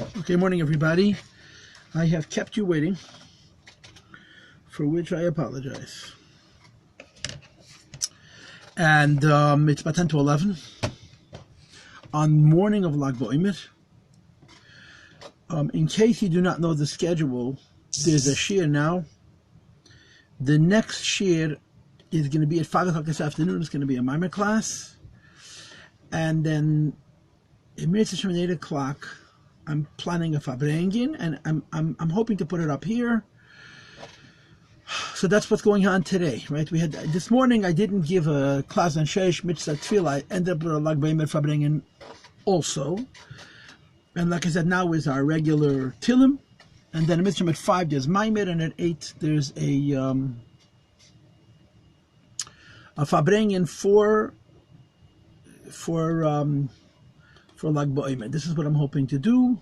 Okay, morning everybody. I have kept you waiting, for which I apologize. And it's about 10 to 11 on morning of Lag BaOmer. In case you do not know the schedule, there's a shir now. The next shir is going to be at 5 o'clock this afternoon. It's going to be a Maimer class. And then at 8 o'clock, I'm planning a Fabrengen, and I'm hoping to put it up here. So that's what's going on today, right? We had this morning. I didn't give a class on Sheish Mitzvah Tefillah. I ended up with a Lag BaOmer Fabrengen also. And like I said, now is our regular Tilim, and then at 5 there's Maimer, and at 8 there's a Fabrengen for Lag BaOmer. This is what I'm hoping to do,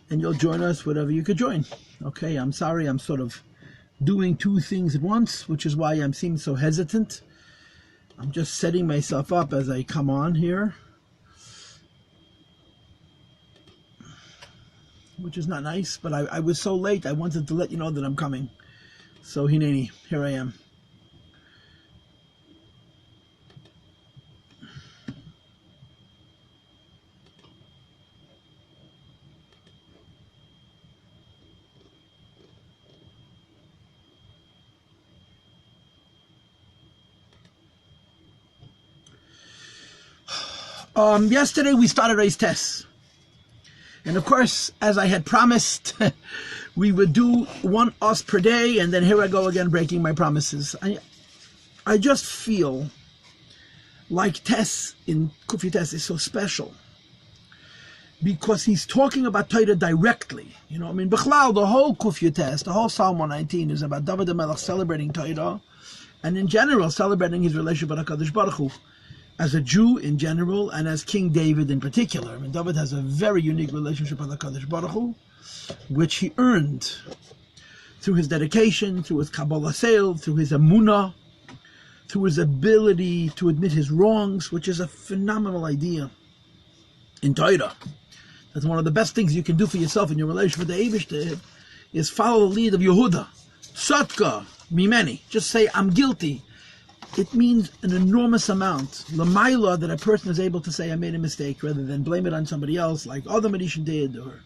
and you'll join us whatever you could join. Okay, I'm sorry, I'm sort of doing two things at once, which is why I'm seeming so hesitant. I'm just setting myself up as I come on here, which is not nice, but I was so late, I wanted to let you know that I'm coming. So Hineni, here I am. Yesterday we started race tests. And of course, as I had promised, we would do one us per day, and then here I go again breaking my promises. I just feel like Tess in Kufi Tess is so special because he's talking about Torah directly. You know, I mean, B'chlal, the whole Kufi Tess, the whole Psalm 119 is about David the Melech celebrating Torah, and in general celebrating his relationship with HaKadosh Baruch Hu, as a Jew in general, and as King David in particular. I mean, David has a very unique relationship with HaKadosh Baruch Hu, which he earned through his dedication, through his Kabbalah Seil, through his Emunah, through his ability to admit his wrongs, which is a phenomenal idea in Torah. That's one of the best things you can do for yourself in your relationship with the Eibishter, is follow the lead of Yehuda. Satka, mimeni. Just say, I'm guilty. It means an enormous amount, l'mayla, that a person is able to say, I made a mistake, rather than blame it on somebody else, like other Medisha did, or,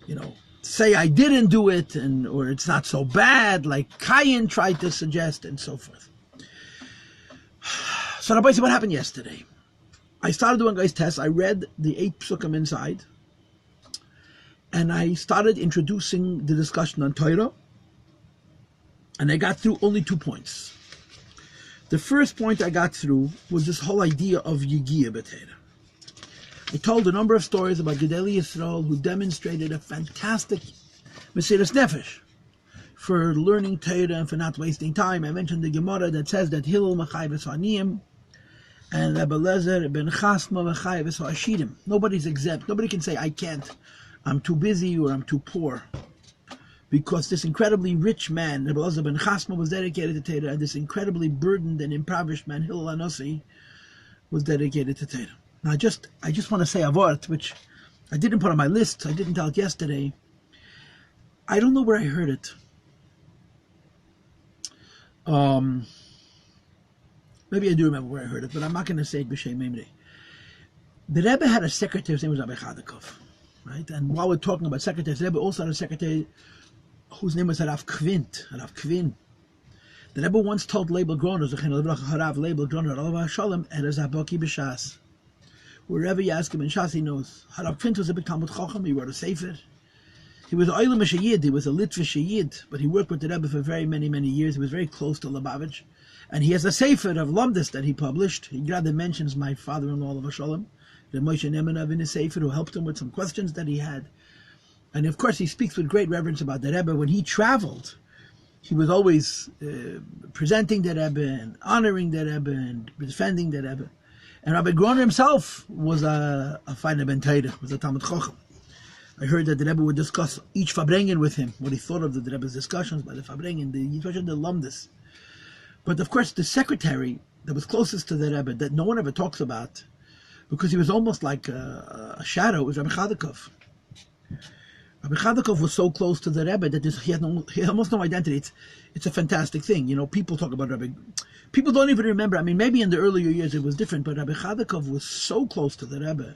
you know, say I didn't do it, or it's not so bad, like Cain tried to suggest, and so forth. So, Rabbi, what happened yesterday? I started doing guys' tests. I read the 8 Pesukim inside, and I started introducing the discussion on Torah, and I got through only 2 points. The first point I got through was this whole idea of Yigia B'Torah. I told a number of stories about Gedali Yisrael who demonstrated a fantastic Mesiras Nefesh for learning Torah and for not wasting time. I mentioned the Gemara that says that Hillel Machai V'Saniyim and Rebbe Lezer ben Chasma Machai V'Sashirim. Nobody's exempt. Nobody can say, I can't. I'm too busy or I'm too poor. Because this incredibly rich man, Rebbe Lezer ben Chasma, was dedicated to Torah, and this incredibly burdened and impoverished man, Hillel Anosi, was dedicated to Torah. Now, I just want to say a word, which I didn't put on my list. I didn't tell it yesterday. I don't know where I heard it. Maybe I do remember where I heard it, but I'm not going to say it b'shem Memre. The Rebbe had a secretary. His name was Rabbi Chadakov, right? And while we're talking about secretaries, the Rebbe also had a secretary whose name was Harav Kvin. The Rebbe once told Leibel Groner, wherever you ask him in Shas, he knows. Harav Kvin was a big Talmud Chacham. He wrote a Sefer. He was a Oilem Sheyid. He was a Litvish Sheyid, but he worked with the Rebbe for very many years. He was very close to Lubavitch, and he has a Sefer of Lumdis that he published. He rather mentions my father-in-law of Shalom, the Moshe Nemanov, in his Sefer, who helped him with some questions that he had. And of course, he speaks with great reverence about the Rebbe. When he traveled, he was always presenting the Rebbe and honoring the Rebbe and defending the Rebbe. And Rabbi Groner himself was a Feiner Ben Torah, was a Talmud Chacham. I heard that the Rebbe would discuss each Fabrengen with him, what he thought of the Rebbe's discussions by the Fabrengen, especially the Lumdis. But of course, the secretary that was closest to the Rebbe, that no one ever talks about, because he was almost like a shadow, was Rabbi Chadakov. Rabbi Chadakov was so close to the Rebbe that he had almost no identity. It's a fantastic thing. People talk about Rebbe. People don't even remember. I mean, maybe in the earlier years it was different, but Rabbi Chadakov was so close to the Rebbe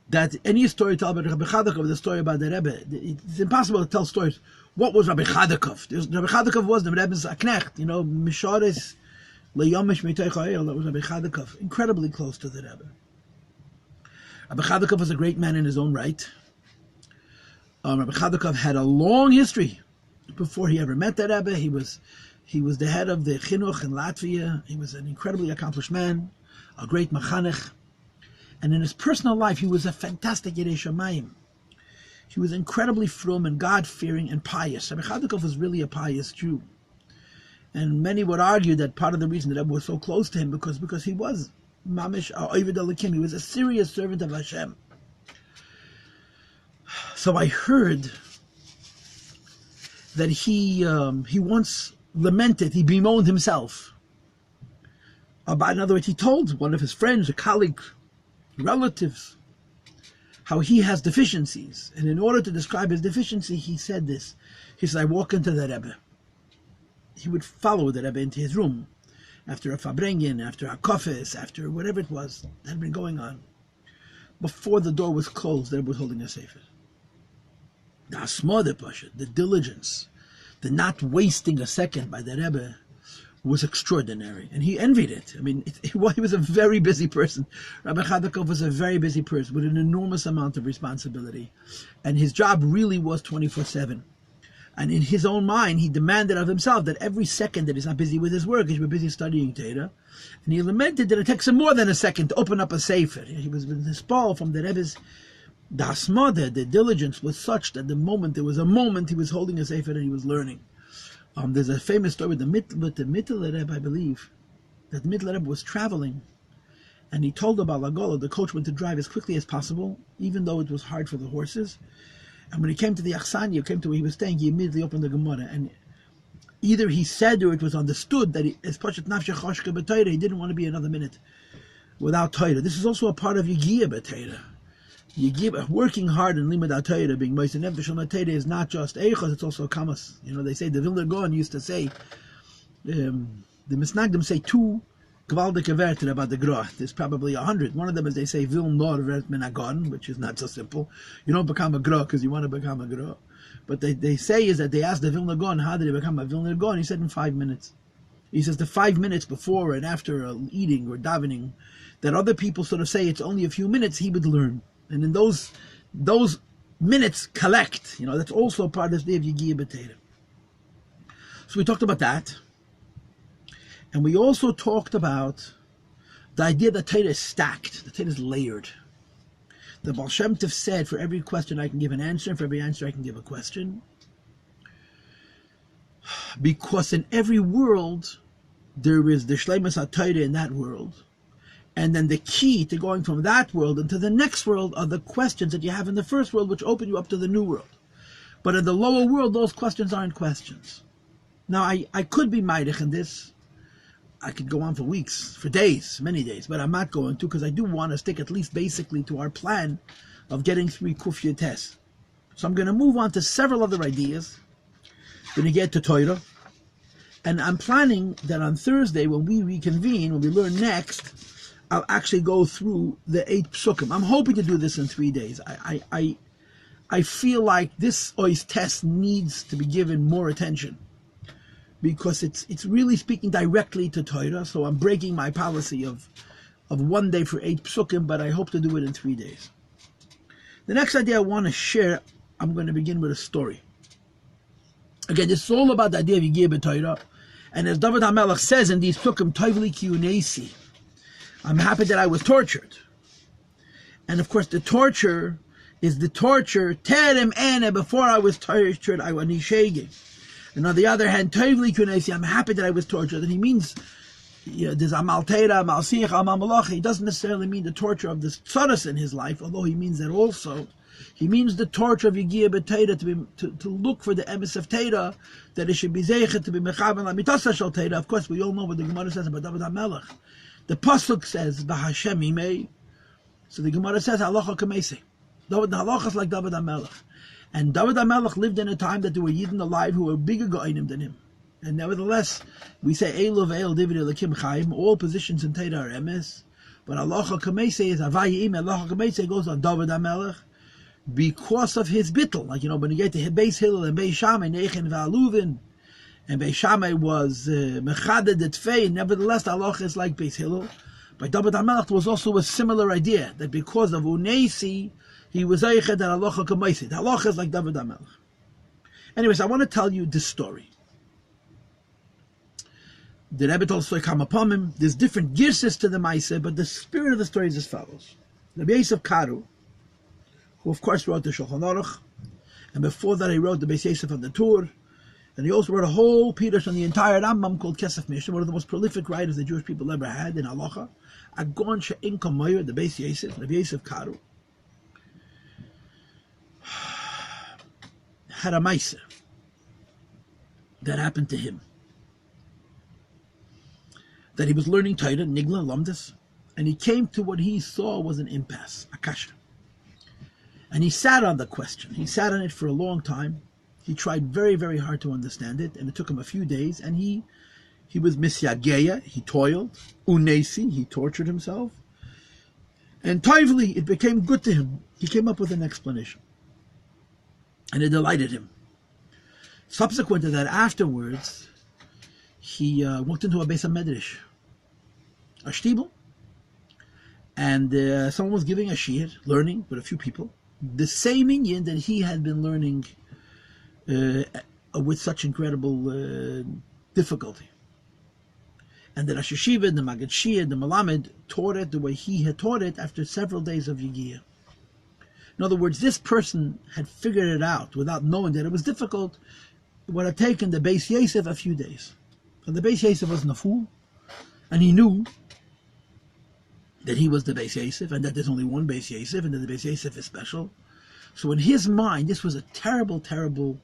that any story told about Rabbi Chadakov, the story about the Rebbe, it's impossible to tell stories. What was Rabbi Chadakov? Rabbi Chadakov was the Rebbe's knecht, Misharis leyomish mitoich ha'el. That was Rabbi Chadakov, incredibly close to the Rebbe. Rabbi Chadakov was a great man in his own right. Rabbi Chadakov had a long history before he ever met the Rebbe. He was the head of the Chinuch in Latvia. He was an incredibly accomplished man, a great machanech. And in his personal life, he was a fantastic Yirei Shamayim. He was incredibly frum and God-fearing and pious. Rabbi Chadakov was really a pious Jew. And many would argue that part of the reason that Rebbe was so close to him because he was Mamish Oived Elokim. He was a serious servant of Hashem. So I heard that he once lamented, he bemoaned himself about, in other words, he told one of his friends, a colleague, relatives, how he has deficiencies. And in order to describe his deficiency, he said this. He said, I walk into the Rebbe. He would follow the Rebbe into his room after a Fabrengen, after a Kofis, after whatever it was that had been going on. Before the door was closed, the Rebbe was holding a sefer. The diligence, the not wasting a second by the Rebbe was extraordinary, and he envied it. I mean, he was a very busy person. Rabbi Chadakov was a very busy person with an enormous amount of responsibility, and his job really was 24/7. And in his own mind, he demanded of himself that every second that he's not busy with his work, he should be busy studying Torah. And he lamented that it takes him more than a second to open up a sefer. He was dispelled from the Rebbe's dasmada. The diligence was such that there was a moment he was holding a sefer and he was learning. There's a famous story with the Mittel Rebbe, I believe, that the Mittel Rebbe was traveling, and he told the Balagola, the coachman, to drive as quickly as possible, even though it was hard for the horses. And when he came to the Achsanya, came to where he was staying, he immediately opened the Gemara, and either he said or it was understood that he didn't want to be another minute without Torah. This is also a part of Yigiyah B'Torah. Working hard in Limud HaTorah, being Moshe Nefesh HaTorah, is not just Eichos, it's also Kamas. They say, the Vilna Gaon used to say, the Misnagdim say 2 Gvaldike Werte about the Gra. There's probably 100. One of them is they say, Vil Nor Vert Min HaGaon, which is not so simple. You don't become a Gra because you want to become a Gra. But they say is that they asked the Vilna Gaon, how did he become a Vilna Gaon? He said in 5 minutes. He says the 5 minutes before and after eating or davening, that other people sort of say it's only a few minutes, he would learn. And in those minutes collect, that's also part of the day of Yigiyah B'Torah. So we talked about that. And we also talked about the idea that Torah is stacked, the Torah is layered. The Baal Shem Tov said, for every question I can give an answer, and for every answer I can give a question. Because in every world, there is the Shleimus HaTorah in that world. And then the key to going from that world into the next world are the questions that you have in the first world, which open you up to the new world. But in the lower world, those questions aren't questions. Now, I could be Meidich in this. I could go on for weeks, for days, many days, but I'm not going to, because I do want to stick at least basically to our plan of getting through Kuf Yates. So I'm going to move on to several other ideas. Going to get to Torah. And I'm planning that on Thursday, when we reconvene, when we learn next, I'll actually go through the 8 Pesukim. I'm hoping to do this in 3 days. I feel like this Ois test needs to be given more attention because it's really speaking directly to Torah. So I'm breaking my policy of 1 day for 8 Pesukim, but I hope to do it in 3 days. The next idea I want to share, I'm going to begin with a story. Again, this is all about the idea of Yigiyah B'Torah. And as David HaMelech says in these Pesukim, Tovli ki unesi, I'm happy that I was tortured. And of course, the torture is the torture, terem ene, before I was tortured, I was nishegi. And on the other hand, tovli kunesi, I'm happy that I was tortured. And he means, there's amal teira, amal siach, amal malach. He doesn't necessarily mean the torture of the tzaras in his life, although he means that also. He means the torture of Yigiyah B'Torah, to look for the emes of Torah, that it should be zeichet, to be mechaben l'mitasa shel Torah. Of course, we all know what the Gemara says about David HaMelech. The Pasuk says, B'Hashem imei. So the Gemara says, Halacha k'meisei. David, the halachas like David HaMelech. And David HaMelech lived in a time that there were Yidden alive who were bigger go'inim than him. And nevertheless, we say, Eilu ve'el David Elikim Chaim, all positions in Torah are emes. But halacha kameisei is Havayim, halacha kameisei goes on David HaMelech because of his bittul. Like, when you get to Beis Hillel and Beis Shammai, Nechen ve'aluvin, and Beis Shammai was mechaded etfei, nevertheless, the halacha is like Beis Hillel. By David HaMelech was also a similar idea, that because of Unesi, he was Eiched that halacha kameisei. The halacha is like David HaMelech. Anyways, I want to tell you this story. The Rebbe told Soikam upon him. There's different girses to the Maaseh, but the spirit of the story is as follows. Rabbi Yosef Karu, who of course wrote the Shulchan Aruch, and before that he wrote the Beis Yosef on the Tur, and he also wrote a whole Pirush on the entire Rambam called Kesef Mishnah, one of the most prolific writers the Jewish people ever had in Halacha. Agon She'in Kamoyer, the Beis Yosef, Rabbi Yosef Karu, had a Maaseh that happened to him. That he was learning Torah, Nigla, Lamdas, and he came to what he saw was an impasse, a kasha. And he sat on the question. He sat on it for a long time. He tried very, very hard to understand it, and it took him a few days, and he was misyageya, he toiled, unesi, he tortured himself, and toivli, it became good to him. He came up with an explanation, and it delighted him. Subsequent to that, afterwards, he walked into a Beis HaMedrash, a shtibel, and someone was giving a shiur, learning with a few people, the same inyan that he had been learning with such incredible difficulty. And the Rosh Yeshiva, the Maggid Shia, the Melamed taught it the way he had taught it after several days of Yigiyah. In other words, this person had figured it out without knowing that it was difficult. It would have taken the Beis Yosef a few days. And the Beis Yosef wasn't a fool, and he knew that he was the Beis Yosef, and that there's only one Beis Yosef, and that the Beis Yosef is special. So in his mind, this was a terrible, terrible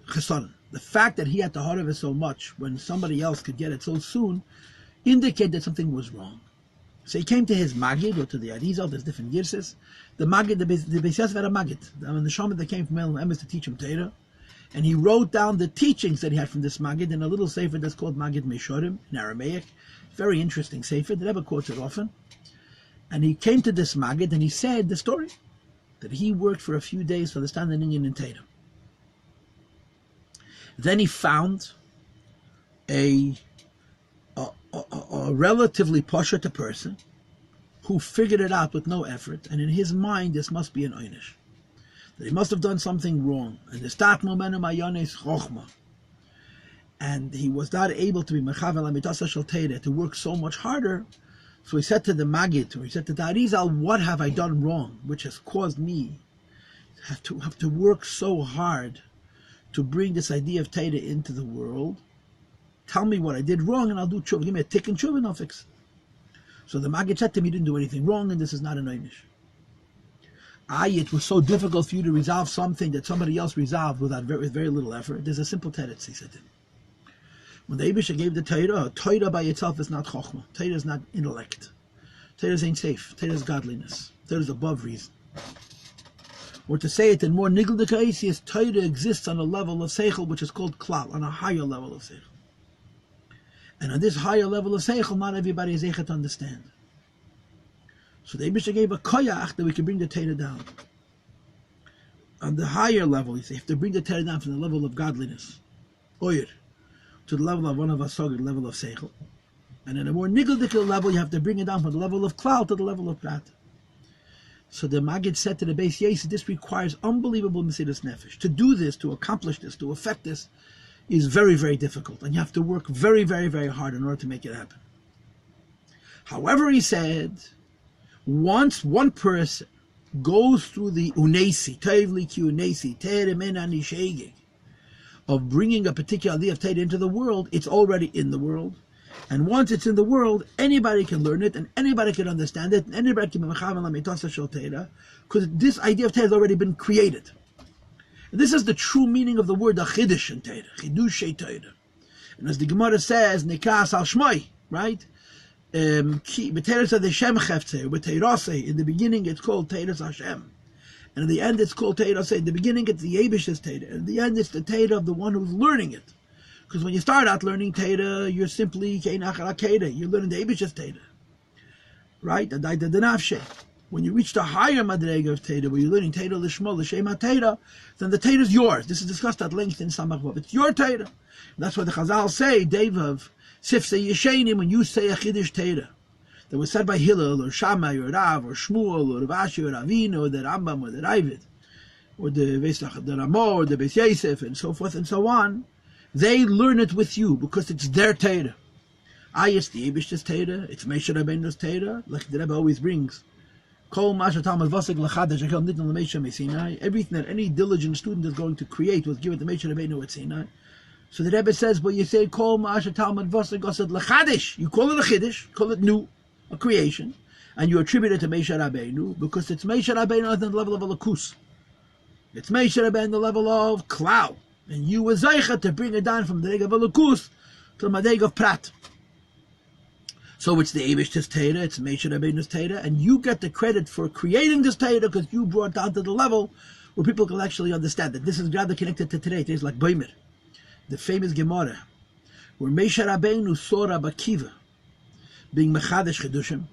chesron. The fact that he had to heart of it so much when somebody else could get it so soon indicated that something was wrong. So he came to his Magid, or to the Arizal, there's different girses. The Magid, the Beis Yosef had a Magid. The Shaman that came from El Emes to teach him Torah. And he wrote down the teachings that he had from this Magid in a little sefer that's called Magid Meshorim in Aramaic. Very interesting sefer. The Rebbe quotes it often. And he came to this Magid and he said the story that he worked for a few days for the standing Indian in Torah. Then he found a relatively poshet person who figured it out with no effort, and in his mind this must be an einish. That he must have done something wrong, and the stat momentum ayones chochma, and he was not able to be mechavel amitasa shel Torah, to work so much harder. So he said to the Magid, or he said to the Arizal, what have I done wrong, which has caused me have to work so hard to bring this idea of Torah into the world? Tell me what I did wrong, and I'll do tshuva. Give me a tick and tshuva, and I'll fix it. So the Magid said to him, you didn't do anything wrong, and this is not an einish. It was so difficult for you to resolve something that somebody else resolved with very little effort. There's a simple teretz, he said to him. When the Eibusha gave the Torah by itself is not chokhmah. Torah is not intellect. Torah ain't safe. Torah is godliness. Torah is above reason. Or to say it in more nigel dekaisi, Torah exists on a level of seichel which is called klal, on a higher level of seichel. And on this higher level of seichel, not everybody is able to understand. So the Eibusha gave a koyach that we can bring the Torah down. On the higher level, you say, you have to bring the Torah down from the level of godliness, oyer, to the level of one of asogir, level of seichel. And at a more niggledical level, you have to bring it down from the level of klal to the level of prat. So the Magid said to the Beis Yosef, this requires unbelievable mesiras nefesh. To do this, to accomplish this, to effect this, is very, very difficult. And you have to work very, very, very hard in order to make it happen. However, he said, once one person goes through the unesi, tevli ki unesi, teremenani shegeg, of bringing a particular idea of Torah into the world, it's already in the world. And once it's in the world, anybody can learn it, and anybody can understand it, and anybody can be mechavel amitasa shel Torah, because this idea of Torah has already been created. And this is the true meaning of the word achidush in Torah, chidushei Torah. And as the Gemara says, nikas al shmoi, right? In the beginning it's called Teres Hashem. And in the end, it's called Teda. Say, in the beginning, it's the Yebish's Teda. And in the end, it's the Teda of the one who's learning it. Because when you start out learning Teda, you're simply Kein Achar HaKeda. You're learning the Yebish's Teda. Right? When you reach the higher Madrega of Teda, where you're learning Teda Lishmo, L'Shem HaTeda, then the Teda is yours. This is discussed at length in Samach Vav. It's your Teda. That's why the Chazal say, Devav, Sifse Yeshenim, when you say a Chiddush Teda, that was said by Hillel, or Shammai, or Rav, or Shmuel, or Rav Ashi, or Ravina, or the Rambam, or the Ravid, or the Ramah, or the Beis Yosef, and so forth and so on, they learn it with you, because it's their Teda. It's the Yebish's Teda, it's Moshe Rabbeinu's Teda, like the Rebbe always brings. Everything that any diligent student is going to create was given to Moshe Rabbeinu at Sinai. So the Rebbe says, well, you say, Kol Ma'asher Talmud Vosek Osed L'Chadish. You call it a Chiddush, call it new, a creation, and you attribute it to Moshe Rabbeinu, because it's Moshe Rabbeinu at the level of a Lakus. It's Moshe Rabbeinu at the level of Klal. And you were Zeicha to bring it down from the Deg of a Lakus to the Deg of Prat. So it's the Eibish's Teda, it's Moshe Rabbeinu's Teda, and you get the credit for creating this Teda because you brought down to the level where people can actually understand that this is rather connected to today. It's like Boimer, the famous Gemara, where Moshe Rabbeinu saw Rabbi Akiva being Mechadesh Chedushim,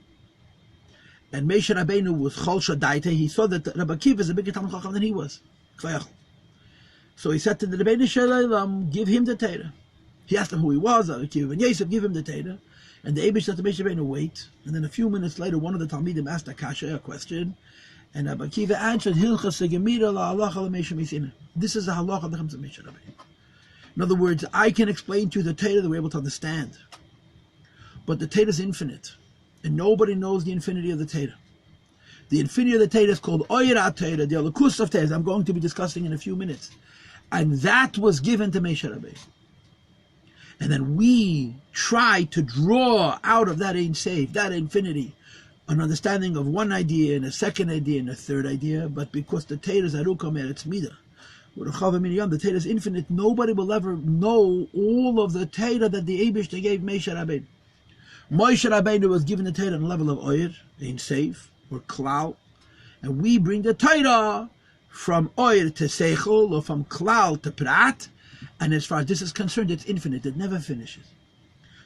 and Moshe Rabbeinu was Chol Shadaita. He saw that Rabbi Akiva is a bigger Talmid Chacham than he was. So he said to the Rebbeinu Shalom, give him the Teda. He asked him who he was, Rabbi Akiva, and Yosef, give him the Teda. And the Eibush said to Moshe Rabbeinu, wait. And then a few minutes later, one of the Talmidim asked a kasha, a question, and Rabbi Akiva answered, Hilchas Gemira la'alacha l'Moshe Misina. This is the halacha that comes to Moshe Rabbeinu. In other words, I can explain to you the Teda that we're able to understand. But the Teda is infinite. And nobody knows the infinity of the Teda. The infinity of the Teda is called Oira Teda, the Alakus of Teda, I'm going to be discussing in a few minutes. And that was given to Moshe Rabbeinu. And then we try to draw out of that Ein Sof, that infinity, an understanding of one idea and a second idea and a third idea. But because the Teda is Aruka Meretz Midah, the Teda is infinite, nobody will ever know all of the Teda that the Eibush gave Moshe Rabbeinu. Moshe Rabbeinu was given the Teda on the level of Oyer, Ein Sof, or Klal, and we bring the Teda from Oyer to Seichel, or from Klal to Prat. And as far as this is concerned, it's infinite. It never finishes.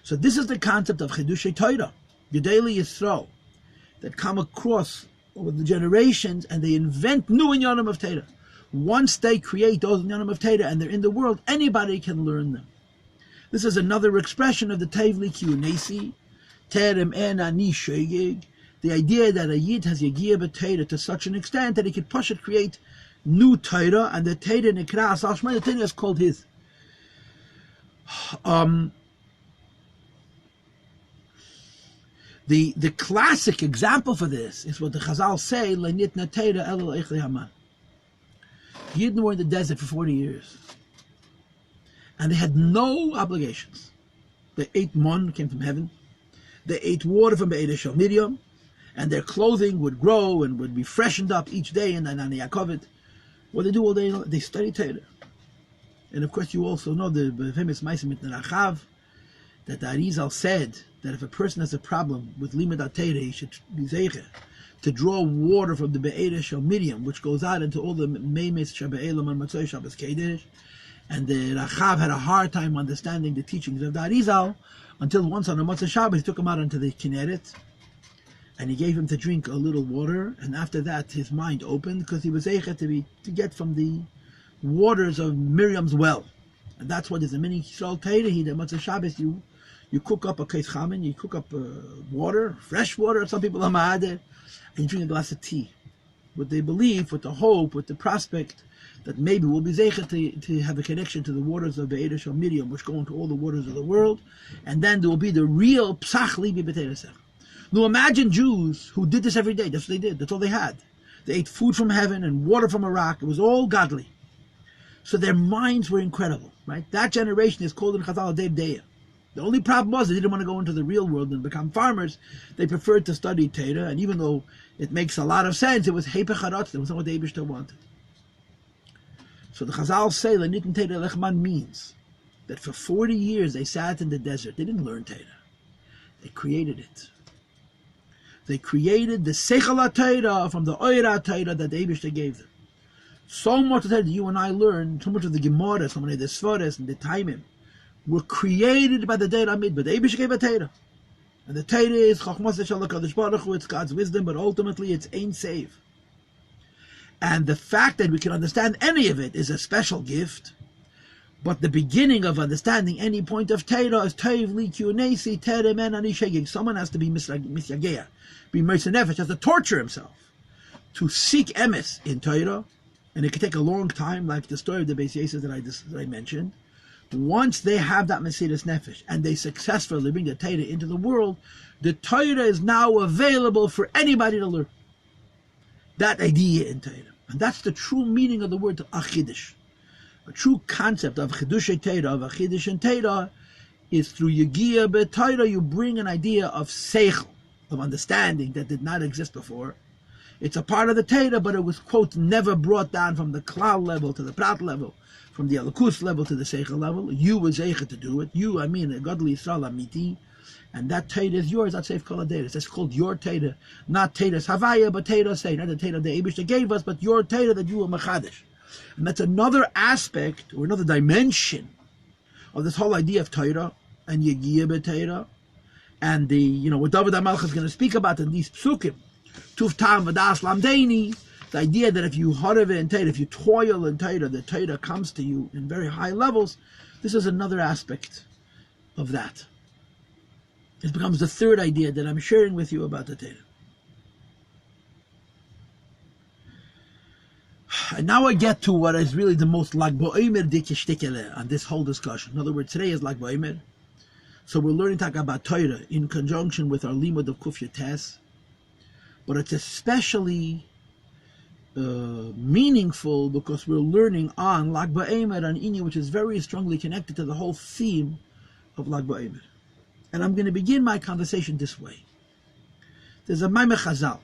So this is the concept of Chidushei Torah, Gedolei Yisrael, that come across over the generations, and they invent new inyanim of Torah. Once they create those inyanim of Torah and they're in the world, anybody can learn them. This is another expression of the Tevli Kiyunesi, Terem En Ani Shegeg, the idea that a Yid has Yegiyah b'Torah to such an extent that he could push it, create new Torah, and the Torah Nikra Asal Shmai, the Torah is called his. The classic example for this is what the Chazal say, Lenitna Torah Elul Eichli Haman. Yidden were in the desert for 40 years. And they had no obligations. They ate mon, came from heaven. They ate water from Be'er Shel Miriam, and their clothing would grow and would be freshened up each day in the Yaakov. What they do all day, they study Torah. And of course you also know the famous Ma'aseh Mitnei Rachav, that the Arizal said that if a person has a problem with Limud HaTorah, he should be zeicher to draw water from the Be'er Shel Miriam, which goes out into all the Meimes Shabbat on Matzoi Shabbos Kedesh. And the Rachav had a hard time understanding the teachings of the Arizal, until once on a Matzoi Shabbos he took him out into the Kinneret, and he gave him to drink a little water, and after that his mind opened, because he was zeicher to get from the waters of Miriam's well. And that's what is a mini Yisrael Torah. The Matzah Shabbos, you cook up a kais chamen, you cook up water, fresh water, some people are ma'ader, and you drink a glass of tea. With the belief, with the hope, with the prospect that maybe we'll be zeicher to have a connection to the waters of Be'er Shel Miriam, which go into all the waters of the world, and then there will be the real psach libi b'teirasech. Now imagine Jews who did this every day. That's what they did. That's all they had. They ate food from heaven and water from a rock. It was all godly. So their minds were incredible, right? That generation is called in Chazal Dev Deya. The only problem was they didn't want to go into the real world and become farmers. They preferred to study Torah, and even though it makes a lot of sense, it was Hepech Haratz. It was not what the Eibishter wanted. So the Chazal say, Lenitn Torah Lechman means that for 40 years they sat in the desert. They didn't learn Torah. They created it. They created the Seichel HaTorah from the Oira Torah that the Eibishter gave them. So much of that you and I learn, so much of the Gemara, so many of the Svaras and the Taimim, were created by the Teira Midbar. The Eibush gave a Teira. And the Teira is Chachmas Shel HaKadosh Baruch Hu, it's God's wisdom, but ultimately it's Ein Save. And the fact that we can understand any of it is a special gift. But the beginning of understanding any point of Teira is Teiv Li Kyunesi Teremen Ani Shegig. Someone has to be Misyageya, be Mersa Nefesh, has to torture himself to seek emes in Teira. And it can take a long time, like the story of the Beis Yosef that I mentioned. Once they have that Mesiras Nefesh and they successfully bring the Torah into the world, the Torah is now available for anybody to learn. That idea in Torah. And that's the true meaning of the word Achidush. A true concept of Chidushay Torah, of Achidush in Torah, is through Yegiya B'Torah, you bring an idea of Seichel, of understanding that did not exist before. It's a part of the Torah, but it was, quote, never brought down from the Klal level to the Prat level, from the Elokus level to the Seichel level. You were Zeicha to do it. You, a Godly Yisrael Amiti. And that Torah is yours. That's Seif Kol HaDeiros. That's called your Torah. Not Torah's Havaya, but Torah's Say. Not the Torah the Eibush gave us, but your Torah that you were Mechadish. And that's another aspect, or another dimension, of this whole idea of Torah, and Yegiya B'Torah, and the, what David HaMelech is going to speak about in these Pesukim. Tuf Tam V'das Lamdeini, the idea that if you harav in Torah, if you toil in Torah, the Torah comes to you in very high levels. This is another aspect of that. It becomes the third idea that I'm sharing with you about the Torah. And now I get to what is really the most Lag Ba'omer dikishtikele on this whole discussion. In other words, today is Lag Ba'omer. So we're learning to talk about Torah in conjunction with our limud of Kufya Tes. But it's especially meaningful because we're learning on Lag Ba'omer, an Inyan which is very strongly connected to the whole theme of Lag Ba'omer. And I'm going to begin my conversation this way. There's a Maimeh Chazal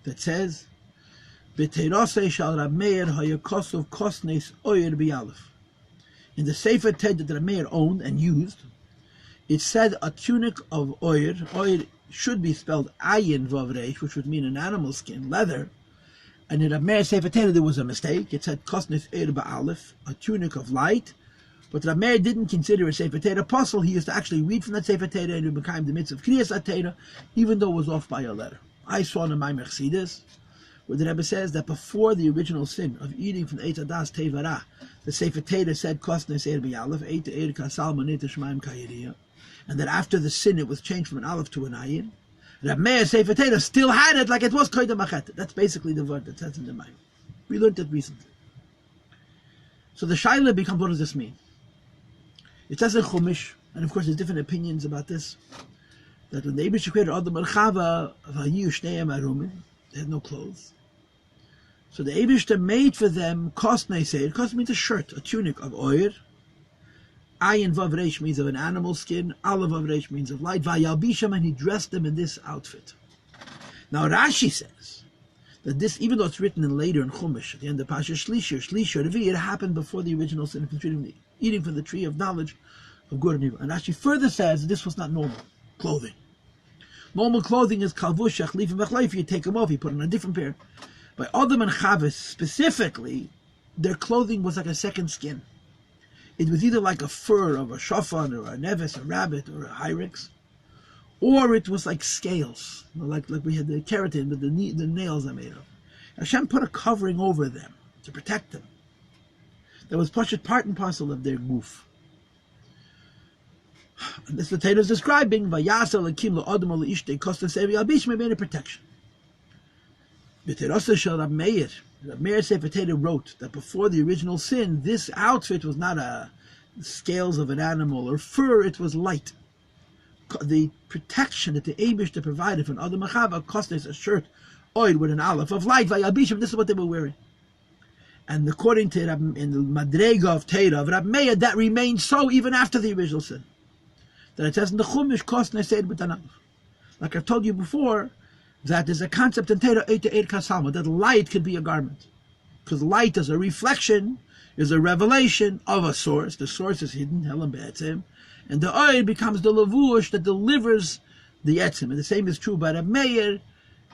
that says, "B'teirasei shal Rab Meir hayakosov kosnes oyer b'yalef." In the Sefer Ted that Rab Meir owned and used, it said a tunic of oyer. Oyer should be spelled ayin vav reish, which would mean an animal skin, leather. And in Rab Meir's Sefer Ted there was a mistake. It said kosnes oyer b'alef, a tunic of light. But Rab Meir didn't consider a Sefer Torah apostle. He used to actually read from that Sefer Torah and it became the mitzvah of Kriyas Torah, even though it was off by a letter. I saw in my Chassidus, where the Rebbe says that before the original sin of eating from the Eitz Adas Tevara, the Sefer Torah said Kosnes Eir B'Yalef, Eit Eir Kasal Manit Shemaim Kayiriya, and that after the sin it was changed from an Aleph to an Ayin. Rab Meir Sefer Torah still had it like it was Koydem Achet. That's basically the word that says in the Maim. We learned it recently. So the Shaila becomes, what does this mean? It says in Chumash, and of course there's different opinions about this, that when the Eibush created Adam Merchava, they had no clothes. So the Eibush made for them Kosnei Seir. Kos means a shirt, a tunic of oir. Ayin Vav Reish means of an animal skin. Aleph Vav Reish means of light. Vayalbisham, and he dressed them in this outfit. Now Rashi says that this, even though it's written in later in Chumash, at the end of Pasha Shlisha, Revi, it happened before the original sin of eating from the tree of knowledge of good and evil. And Rashi further says that this was not normal clothing. Normal clothing is kalvush, achlif, and bechleif. You take them off, you put on a different pair. By Adam and Chavis specifically, their clothing was like a second skin. It was either like a fur of a shofan or a nevis, a rabbit, or a hyrax, or it was like scales, like we had the keratin, but the nails are made of. Hashem put a covering over them to protect them. That was part and parcel of their goof. And this the Torah is describing vayasel akim lo adam lo ishtei kostas evi albish made a protection. B'terasa shel Rab Meir Sefer Torah wrote that before the original sin, this outfit was not a scales of an animal or fur; it was light. The protection that the Eibush provided from Adam Achava kostas, a shirt oiled with an aleph of light vayalbishim. This is what they were wearing. And according to in the Madrega of Torah of Rab Meir, that remained so even after the original sin. That it says in the Chumash, Kosnei said with an aleph. Like I've told you before, that there's a concept in Torah, that light could be a garment. Because light is a reflection, is a revelation of a source. The source is hidden, Helam Be'etzim. And the oil becomes the lavush that delivers the etzim. And the same is true by Rab Meir.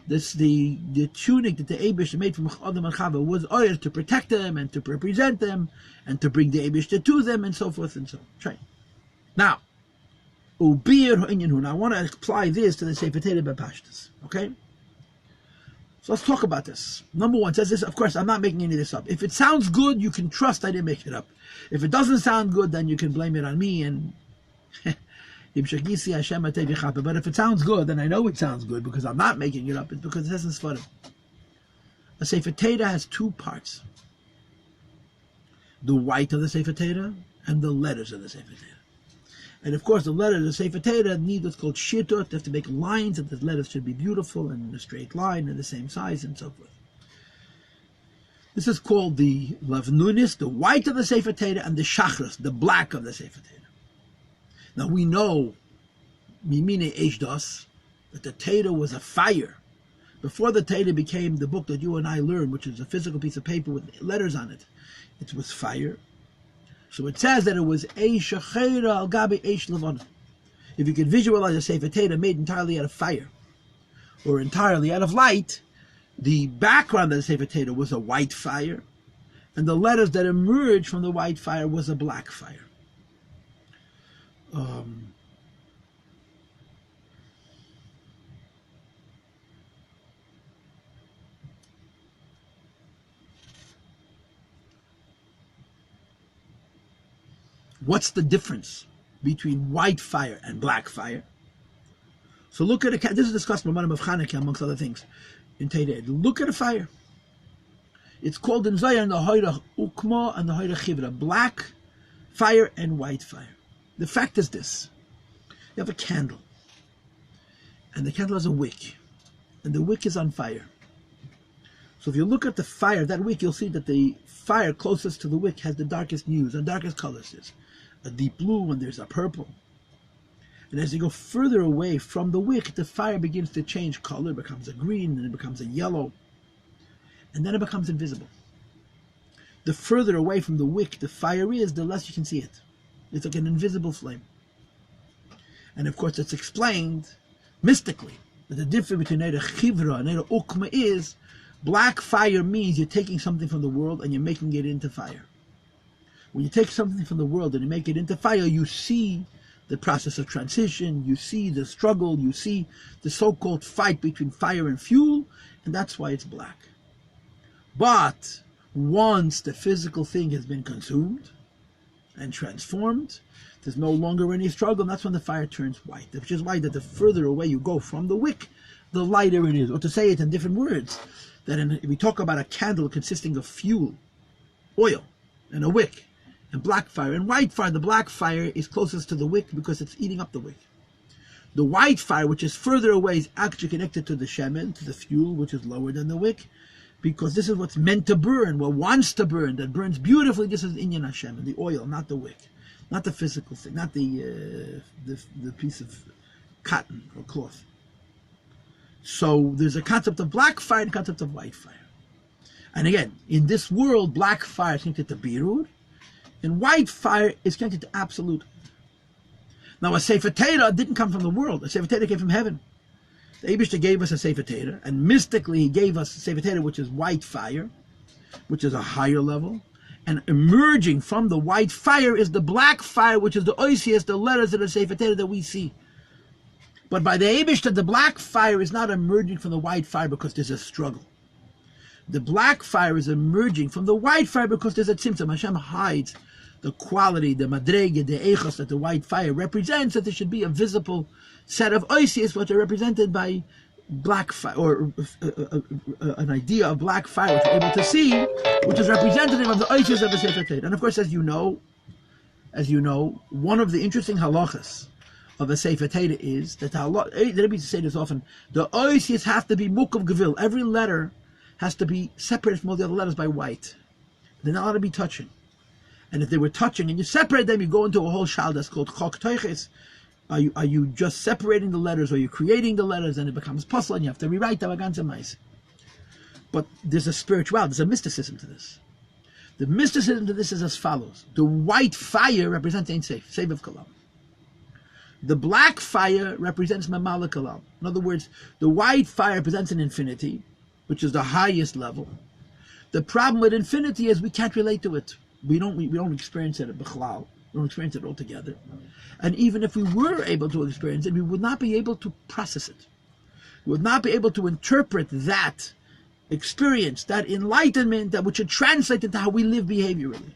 the tunic that the Eibush made from Adam and Chava was oil to protect them and to represent them and to bring the Eibush to them and so forth and so on. Now, I want to apply this to the Sefer Torah B'Pashtus. Okay? So let's talk about this. Number one, says this, of course, I'm not making any of this up. If it sounds good, you can trust I didn't make it up. If it doesn't sound good, then you can blame it on me and but if it sounds good, then I know it sounds good because I'm not making it up. It's because it says in Sfarim. A Sefer Torah has two parts. The white of the Sefer Torah and the letters of the Sefer Torah. And of course, the letters of the Sefer Torah need what's called shittot. They have to make lines, and the letters should be beautiful and in a straight line and the same size and so forth. This is called the lavnunis, the white of the Sefer Torah, and the shachris, the black of the Sefer Torah. Now we know, mimine eshdos, that the Torah was a fire. Before the Torah became the book that you and I learned, which is a physical piece of paper with letters on it, it was fire. So it says that it was eish achera al gabi eish levana. If you could visualize a Sefer Torah made entirely out of fire, or entirely out of light, the background of the Sefer Torah was a white fire, and the letters that emerged from the white fire was a black fire. What's the difference between white fire and black fire? So look at this is discussed in the Maram of Chanukah amongst other things in Torah. Look at a fire. It's called in Zohar the Hoira Ukma and the Hoira Chivra, black fire and white fire. The fact is this: you have a candle, and the candle has a wick, and the wick is on fire. So if you look at the fire, that wick, you'll see that the fire closest to the wick has the darkest hues and darkest colors. There's a deep blue and there's a purple. And as you go further away from the wick, the fire begins to change color. It becomes a green, and it becomes a yellow, and then it becomes invisible. The further away from the wick the fire is, the less you can see it. It's like an invisible flame. And of course it's explained mystically that the difference between Neira Chivra and Neira Ukma is black fire means you're taking something from the world and you're making it into fire. When you take something from the world and you make it into fire, you see the process of transition, you see the struggle, you see the so-called fight between fire and fuel, and that's why it's black. But once the physical thing has been consumed and transformed, there's no longer any struggle, and that's when the fire turns white, which is why that the further away you go from the wick, the lighter it is. Or to say it in different words, that we talk about a candle consisting of fuel, oil, and a wick, and black fire and white fire. The black fire is closest to the wick because it's eating up the wick. The white fire, which is further away, is actually connected to the shemen, to the fuel, which is lower than the wick, because this is what's meant to burn, what wants to burn, that burns beautifully. This is Inyan Hashem, the oil, not the wick, not the physical thing, not the piece of cotton or cloth. So there's a concept of black fire and a concept of white fire. And again, in this world, black fire is connected to birur, and white fire is connected to absolute. Now, a Sefer Torah didn't come from the world. A Sefer Torah came from heaven. The Eibishter gave us a Sefer Torah, and mystically he gave us a Sefer Torah, which is white fire, which is a higher level. And emerging from the white fire is the black fire, which is the oisius, the letters of the Sefer Torah that we see. But by the Eibishter, the black fire is not emerging from the white fire because there's a struggle. The black fire is emerging from the white fire because there's a tzimtzum. Hashem hides the quality, the madrege, the echos that the white fire represents, that there should be a visible set of oisius, which are represented by black fire, or an idea of black fire, which we're able to see, which is representative of the oisius of the Sefer Torah. And of course, as you know, one of the interesting halachas of a Sefer Torah is that the Rebbe say this often, the oisius have to be muk of gevil. Every letter has to be separated from all the other letters by white. They're not allowed to be touching. And if they were touching and you separate them, you go into a whole shal that's called chok toiches. Are you just separating the letters, or are you creating the letters, and it becomes puzzle and you have to rewrite them against a. But there's a spirituality, there's a mysticism to this. The mysticism to this is as follows. The white fire represents Ein Sof, Sev of Kalam. The black fire represents Mamala Kalam. In other words, the white fire represents an infinity, which is the highest level. The problem with infinity is we can't relate to it. We don't experience it at Bichlal. We don't experience it altogether. And even if we were able to experience it, we would not be able to process it. We would not be able to interpret that experience, that enlightenment, that which should translate into how we live behaviorally.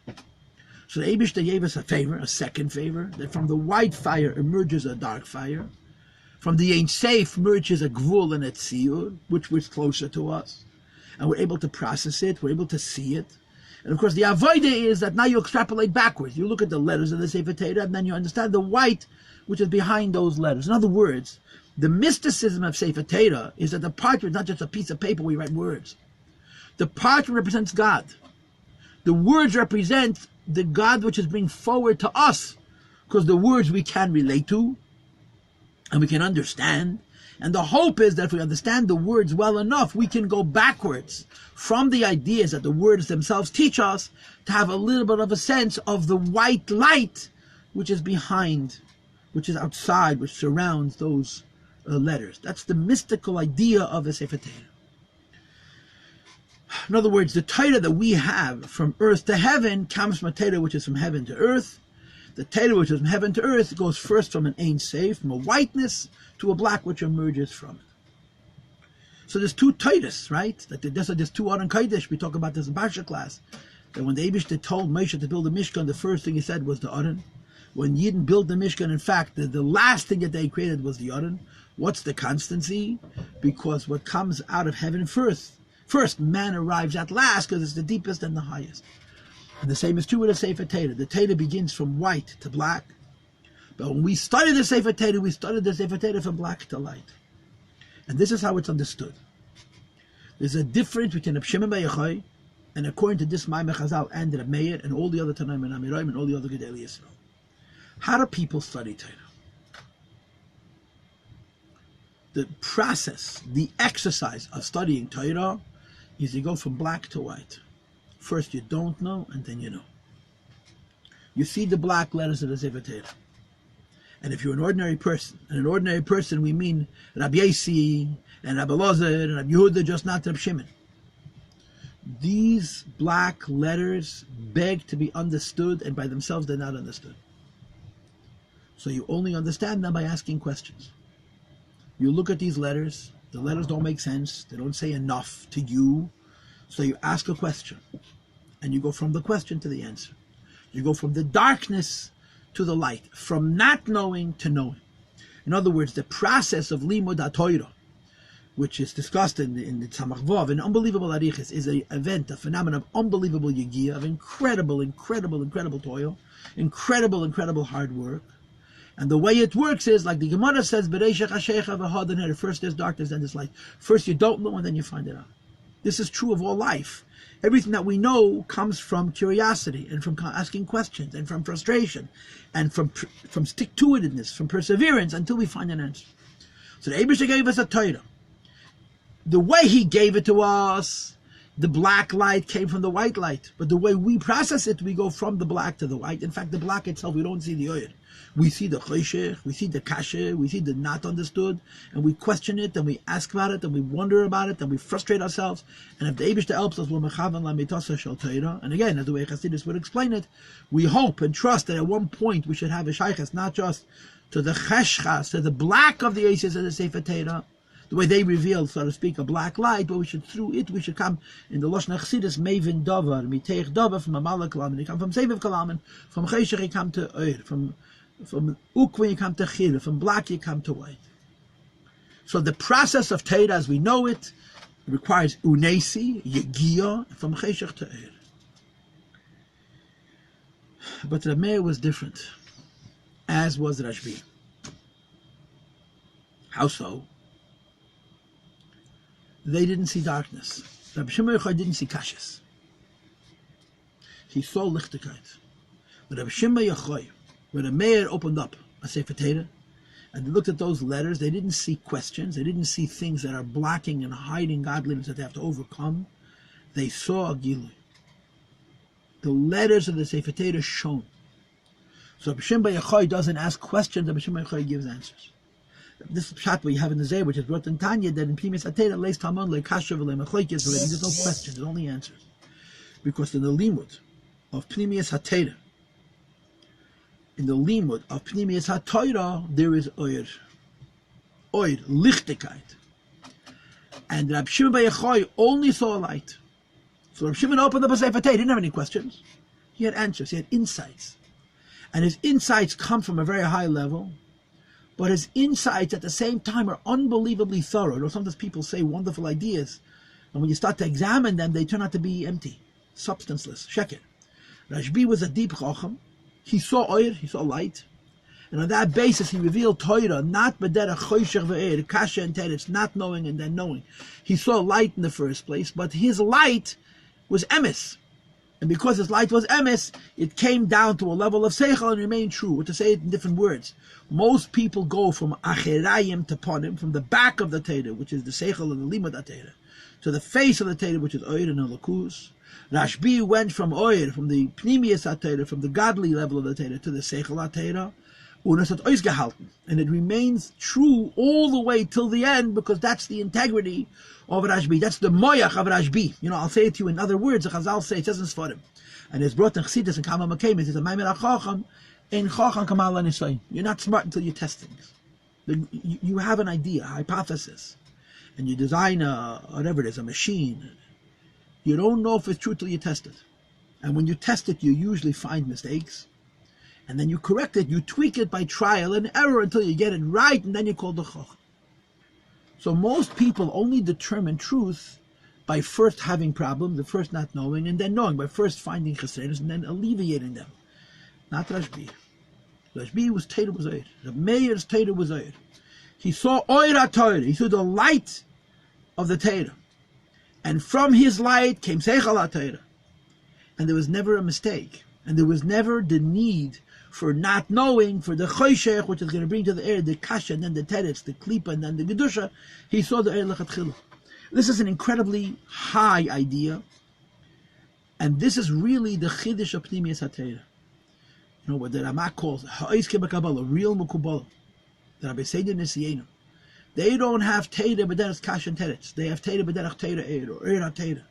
So the Eibishter gave us a favor, a second favor, that from the white fire emerges a dark fire. From the Ein Sof emerges a Gvul and a Tziyur, which was closer to us. And we're able to process it, we're able to see it. And of course the Avodah is that now you extrapolate backwards. You look at the letters of the Sefer Torah, and then you understand the white which is behind those letters. In other words, the mysticism of Sefer Torah is that the parchment is not just a piece of paper where you write words. The parchment represents God. The words represent the God which is being forward to us, because the words we can relate to and we can understand. And the hope is that if we understand the words well enough, we can go backwards from the ideas that the words themselves teach us to have a little bit of a sense of the white light which is behind, which is outside, which surrounds those letters. That's the mystical idea of a Sefer Torah. In other words, the Torah that we have from earth to heaven comes from a Torah which is from heaven to earth. The Torah which is from heaven to earth goes first from an Ein Sof, from a whiteness to a black which emerges from it. So there's two Torahs, right? There's two Aron Kodesh. We talk about this in Parsha class. That when the Eibishter told Moshe to build the Mishkan, the first thing he said was the Aron. When Yidden built the Mishkan, in fact, the last thing that they created was the Aron. What's the constancy? Because what comes out of heaven first, man arrives at last because it's the deepest and the highest. And the same is true with the Sefer Torah. The Torah begins from white to black. But when we study the Sefer Torah, we studied the Sefer Torah from black to light. And this is how it's understood. There's a difference between Reb Shimon Bar Yochai, and according to this Maimon Chazal and Reb Meir and all the other Tanaim and Amirayim and all the other Gedolei Yisrael. How do people study Torah? The process, the exercise of studying Torah is you go from black to white. First you don't know, and then you know. You see the black letters of the Sefer Torah. And if you're an ordinary person, and an ordinary person we mean Rabbi Yossi, and Rabbi Elazar, and Rabbi Yehuda, just not Rabbi Shimon. These black letters beg to be understood, and by themselves they're not understood. So you only understand them by asking questions. You look at these letters, the letters don't make sense, they don't say enough to you, so you ask a question, and you go from the question to the answer. You go from the darkness to the light, from not knowing to knowing. In other words, the process of Limud HaTorah, which is discussed in the Tzamach Vav, an unbelievable arichis, is an event, a phenomenon of unbelievable yigiyah, of incredible toil, incredible hard work. And the way it works is, like the Gemara says, first there's darkness, then there's light. First you don't know, and then you find it out. This is true of all life. Everything that we know comes from curiosity, and from asking questions, and from frustration, and from stick-to-itiveness, from perseverance, until we find an answer. So the Eibishter gave us a Torah. The way he gave it to us, the black light came from the white light. But the way we process it, we go from the black to the white. In fact, the black itself, we don't see the oil. We see the choshech, we see the kasher, we see the not understood, and we question it, and we ask about it, and we wonder about it, and we frustrate ourselves. And if the Eibishter helps us, we're mechavan lamitasa shel Torah. And again, as the way Chassidus would explain it, we hope and trust that at one point we should have a shaychus, not just to the cheshchas, to the black of the aces of the Sefer Torah, the way they reveal, so to speak, a black light, but through it we should come in the Lashon Chassidus, Mevin Davar, Miteich Davar, from Amala Kalam, and you come from Seviv Kalam, and from Cheshech you come to Oir, from Ukva you come to Chil, from black you come to white. So the process of Torah as we know it requires Unesi, Yegiyah, from Cheshech to Oir. But the Meir was different, as was Rashbi. How so? They didn't see darkness. Rabbi Shimon Yochai didn't see kashas. He saw lichtigkeit. But Rabbi Shimon Yochai, when the Meir opened up a Sefer Torah, and they looked at those letters, they didn't see questions, they didn't see things that are blocking and hiding godliness that they have to overcome. They saw a gilui. The letters of the Sefer Torah shone. So B'Shim Yochai doesn't ask questions, and B'Shim Yochai gives answers. This pshat we have in the Zeh, which is brought in Tanya, that in Pnimis Atera, Leis Talmud, Le'Kasha, Le'Machloikes, there's no questions, there's only answers. Because in the limud of Pnimis Atera, there is oir, lichtigkeit. And Rab Shimon Bar Yochai only saw light. So Rab Shimon opened up a Sefer Torah, he didn't have any questions. He had answers, he had insights. And his insights come from a very high level, but his insights at the same time are unbelievably thorough. You know, sometimes people say wonderful ideas, and when you start to examine them, they turn out to be empty, substanceless, sheker. Rashbi was a deep chacham. He saw oir, he saw light, and on that basis he revealed Torah, not b'derech choshech ve'er, kasha and teretz, not knowing and then knowing. He saw light in the first place, but his light was emes. And because his light was emes, it came down to a level of seichel and remained true. Or to say it in different words, most people go from acherayim to ponim, from the back of the Torah, which is the seichel and the limud Torah, to the face of the Torah, which is oir and alakus. Rashbi went from oir, from the pnimius Torah, from the godly level of the Torah, to the seichel Torah, und es hat ausgehalten. And it remains true all the way till the end, because that's the integrity of Rashbi. That's the moyach of Rashbi. You know, I'll say it to you in other words. The Chazal say it says in Sfarim, and it's brought in Chassidus and Kama Makim. It says, "Maimer Chacham in Chacham Kamal Nisayin." You're not smart until you test things. You have an idea, a hypothesis, and you design whatever it is, a machine. You don't know if it's true till you test it. And when you test it, you usually find mistakes. And then you correct it, you tweak it by trial and error until you get it right, and then you call the Chacham. So most people only determine truth by first having problems, the first not knowing, and then knowing, by first finding chesronos and then alleviating them. Not Rashbi. Rashbi was Torah was Oyer. The Meir's Torah was Oyer. He saw Oyer HaTorah. He saw the light of the Torah. And from his light came Seichel HaTorah. And there was never a mistake. And there was never the need for not knowing, for the choshech, which is going to bring to the air the kasha, and then the teretz, the klipa, and then the gedusha. He saw the air lechatchila. This is an incredibly high idea, and this is really the chiddush of pnimius haTorah. You know what the Ramak calls ha'oiske b'kabbalah, real mukubbalah. The Rabbi Seder Nisiyenu. They don't have Torah b'derech kasha and teretz. They have Torah b'derech Torah eir, or eir haTorah.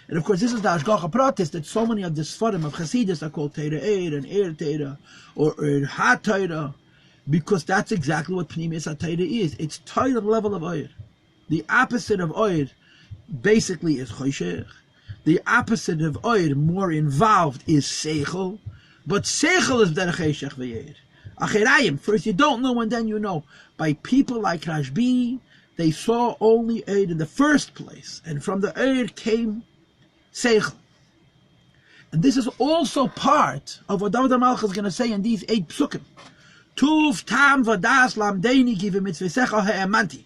And of course, this is the Ashgacha Pratis, that so many of the Sfarim of Chassidus are called Torah Eir and Eir Torah or Eir HaTorah, because that's exactly what Pnimius HaTorah is. It's Torah level of Oir. The opposite of Oir basically is Choshech. The opposite of Oir, more involved, is Seichel. But Seichel is Derech Eshech V'Yeir. Acherayim, first you don't know and then you know. By people like Rashbi, they saw only Eir in the first place. And from the Eir came Seichel. And this is also part of what David HaMelech is going to say in these 8 Pesukim. Tuv tam vadas lamdeini give mitzvesecha ha'emanti.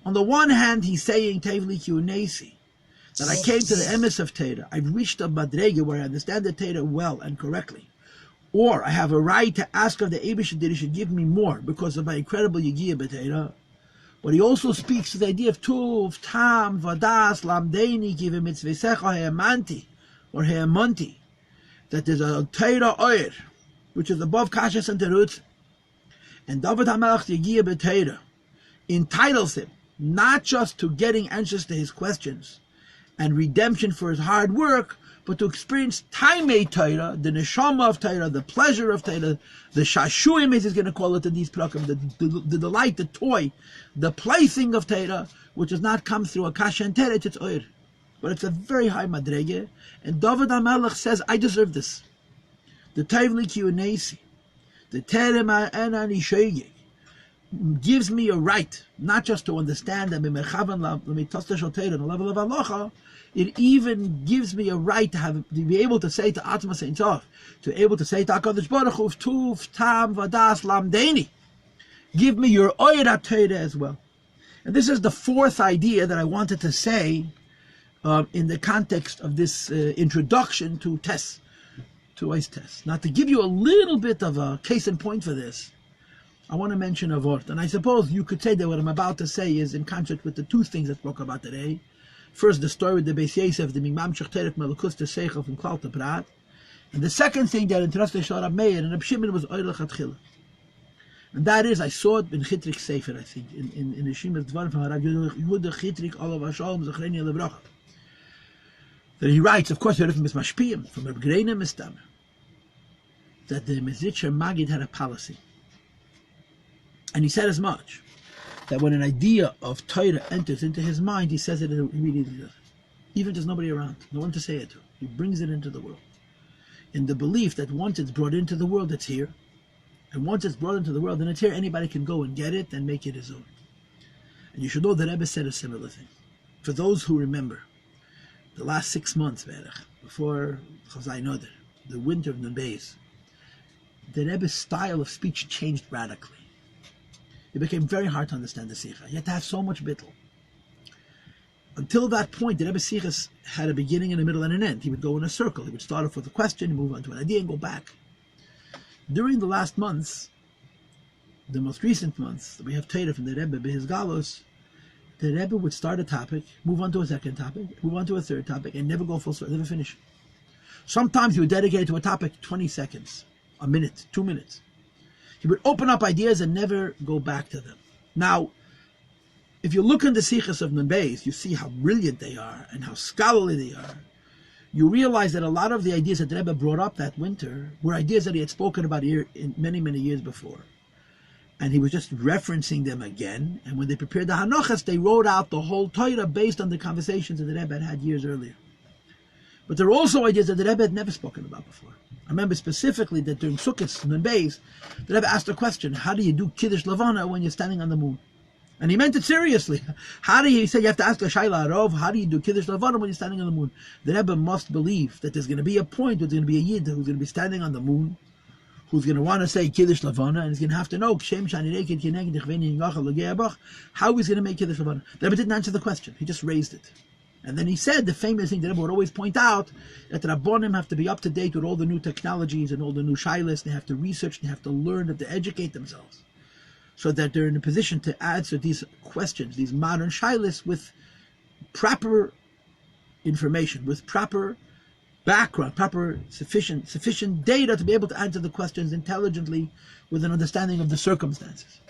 On the one hand, he's saying, Tevli kiunesi, that I came to the emes of Torah. I've reached a madrega where I understand the Torah well and correctly. Or I have a right to ask of the Eibusher that he should give me more because of my incredible yigiyah b'Torah. But he also speaks to the idea of Tuv, Tam, Vadas, Lamdeini, give him mitzvesecha he'emanti, or he'emanti, that there's a Torah oir, which is above Kashas and Terutz. And David HaMelech Yigiyah b'Torah entitles him not just to getting answers to his questions and redemption for his hard work, but to experience Taimei Torah, the neshama of Torah, the pleasure of Torah, the shashuim, as he's going to call it in these prakim, the delight, the toy, the plaything of Torah, which does not come through a kasha and teretz, it's oir. But it's a very high madrege, and David HaMelech says, I deserve this. The Tevli kiunesi, the terem ha'enani sheigeg, gives me a right, not just to understand that on the level of halacha, it even gives me a right to be able to say to Atma Ein Sof, to be able to say to HaKadosh Baruch Hu, Tuv, Tam, Vadas, Lamdeini, give me your Oyer HaTorah as well. And this is the 4th idea that I wanted to say in the context of this introduction to Tess, to Ois Tess. Now, to give you a little bit of a case in point for this, I want to mention a word. And I suppose you could say that what I'm about to say is in conflict with the 2 things I spoke about today. First, the story with the Beis Yosef, the Mimam Shech Terech Melakus to Seichel from Klal to Prat. And the second thing that interested Shara Meir and Reb Shimon was Oilach Atchila. And that is, I saw it in Chitrik Sefer, I think, in the Shimon Dvar from Harav Yehuda Chitrik Olav Hashalom Zachreni Lebracha. That he writes, of course, from his Mashpiyim, from Reb Greina Mistamer, that the Mezritcher Magid had a policy. And he said as much, that when an idea of Torah enters into his mind, he says it immediately. Even if there's nobody around, no one to say it to. He brings it into the world. In the belief that once it's brought into the world, it's here. And once it's brought into the world and it's here, anybody can go and get it and make it his own. And you should know that Rebbe said a similar thing. For those who remember, the last 6 months, before Chazai Noder, the winter of Nun Beis, the Rebbe's style of speech changed radically. It became very hard to understand the Sikha. You had to have so much bittul. Until that point, the Rebbe's Sikhas had a beginning and a middle and an end. He would go in a circle. He would start off with a question, move on to an idea, and go back. During the last months, the most recent months, that we have Torah from the Rebbe, Be'ez Galos, the Rebbe would start a topic, move on to a second topic, move on to a third topic, and never go full circle, never finish. Sometimes he would dedicate to a topic 20 seconds, a minute, 2 minutes. He would open up ideas and never go back to them. Now, if you look in the Sikhas of Nun Beis, you see how brilliant they are and how scholarly they are. You realize that a lot of the ideas that the Rebbe brought up that winter were ideas that he had spoken about here in many, many years before. And he was just referencing them again. And when they prepared the Hanochas, they wrote out the whole Torah based on the conversations that the Rebbe had had years earlier. But there were also ideas that the Rebbe had never spoken about before. I remember specifically that during Sukkot, Nun Beis, the Rebbe asked a question, how do you do Kiddush Levana when you're standing on the moon? And he meant it seriously. He said you have to ask a Shaila Arov, how do you do Kiddush Levana when you're standing on the moon? The Rebbe must believe that there's going to be a point where there's going to be a Yid who's going to be standing on the moon, who's going to want to say Kiddush Levana, and he's going to have to know how he's going to make Kiddush Levana. The Rebbe didn't answer the question, he just raised it. And then he said the famous thing that Rebbe would always point out, that the Rabbonim have to be up to date with all the new technologies and all the new shailas. They have to research, they have to learn, they have to educate themselves, so that they're in a position to answer these questions, these modern shailas, with proper information, with proper background, proper sufficient data to be able to answer the questions intelligently with an understanding of the circumstances.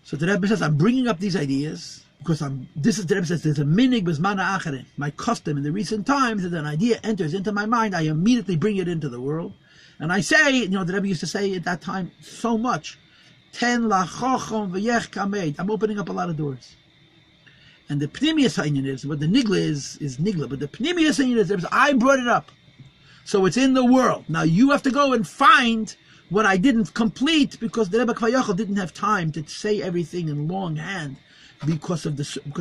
So the Rebbe says, I'm bringing up these ideas because this is the Rebbe says, there's a minig b'zman ha'achare. My custom in the recent times is that an idea enters into my mind, I immediately bring it into the world. And I say, the Rebbe used to say at that time so much, Ten la'chochom v'yech kameid. I'm opening up a lot of doors. And the pnimius ha'inyan is, what the nigla is nigla, but the pnimius ha'inyan is, I brought it up. So it's in the world. Now you have to go and find what I didn't complete, because the Rebbe Kvayachal didn't have time to say everything in longhand because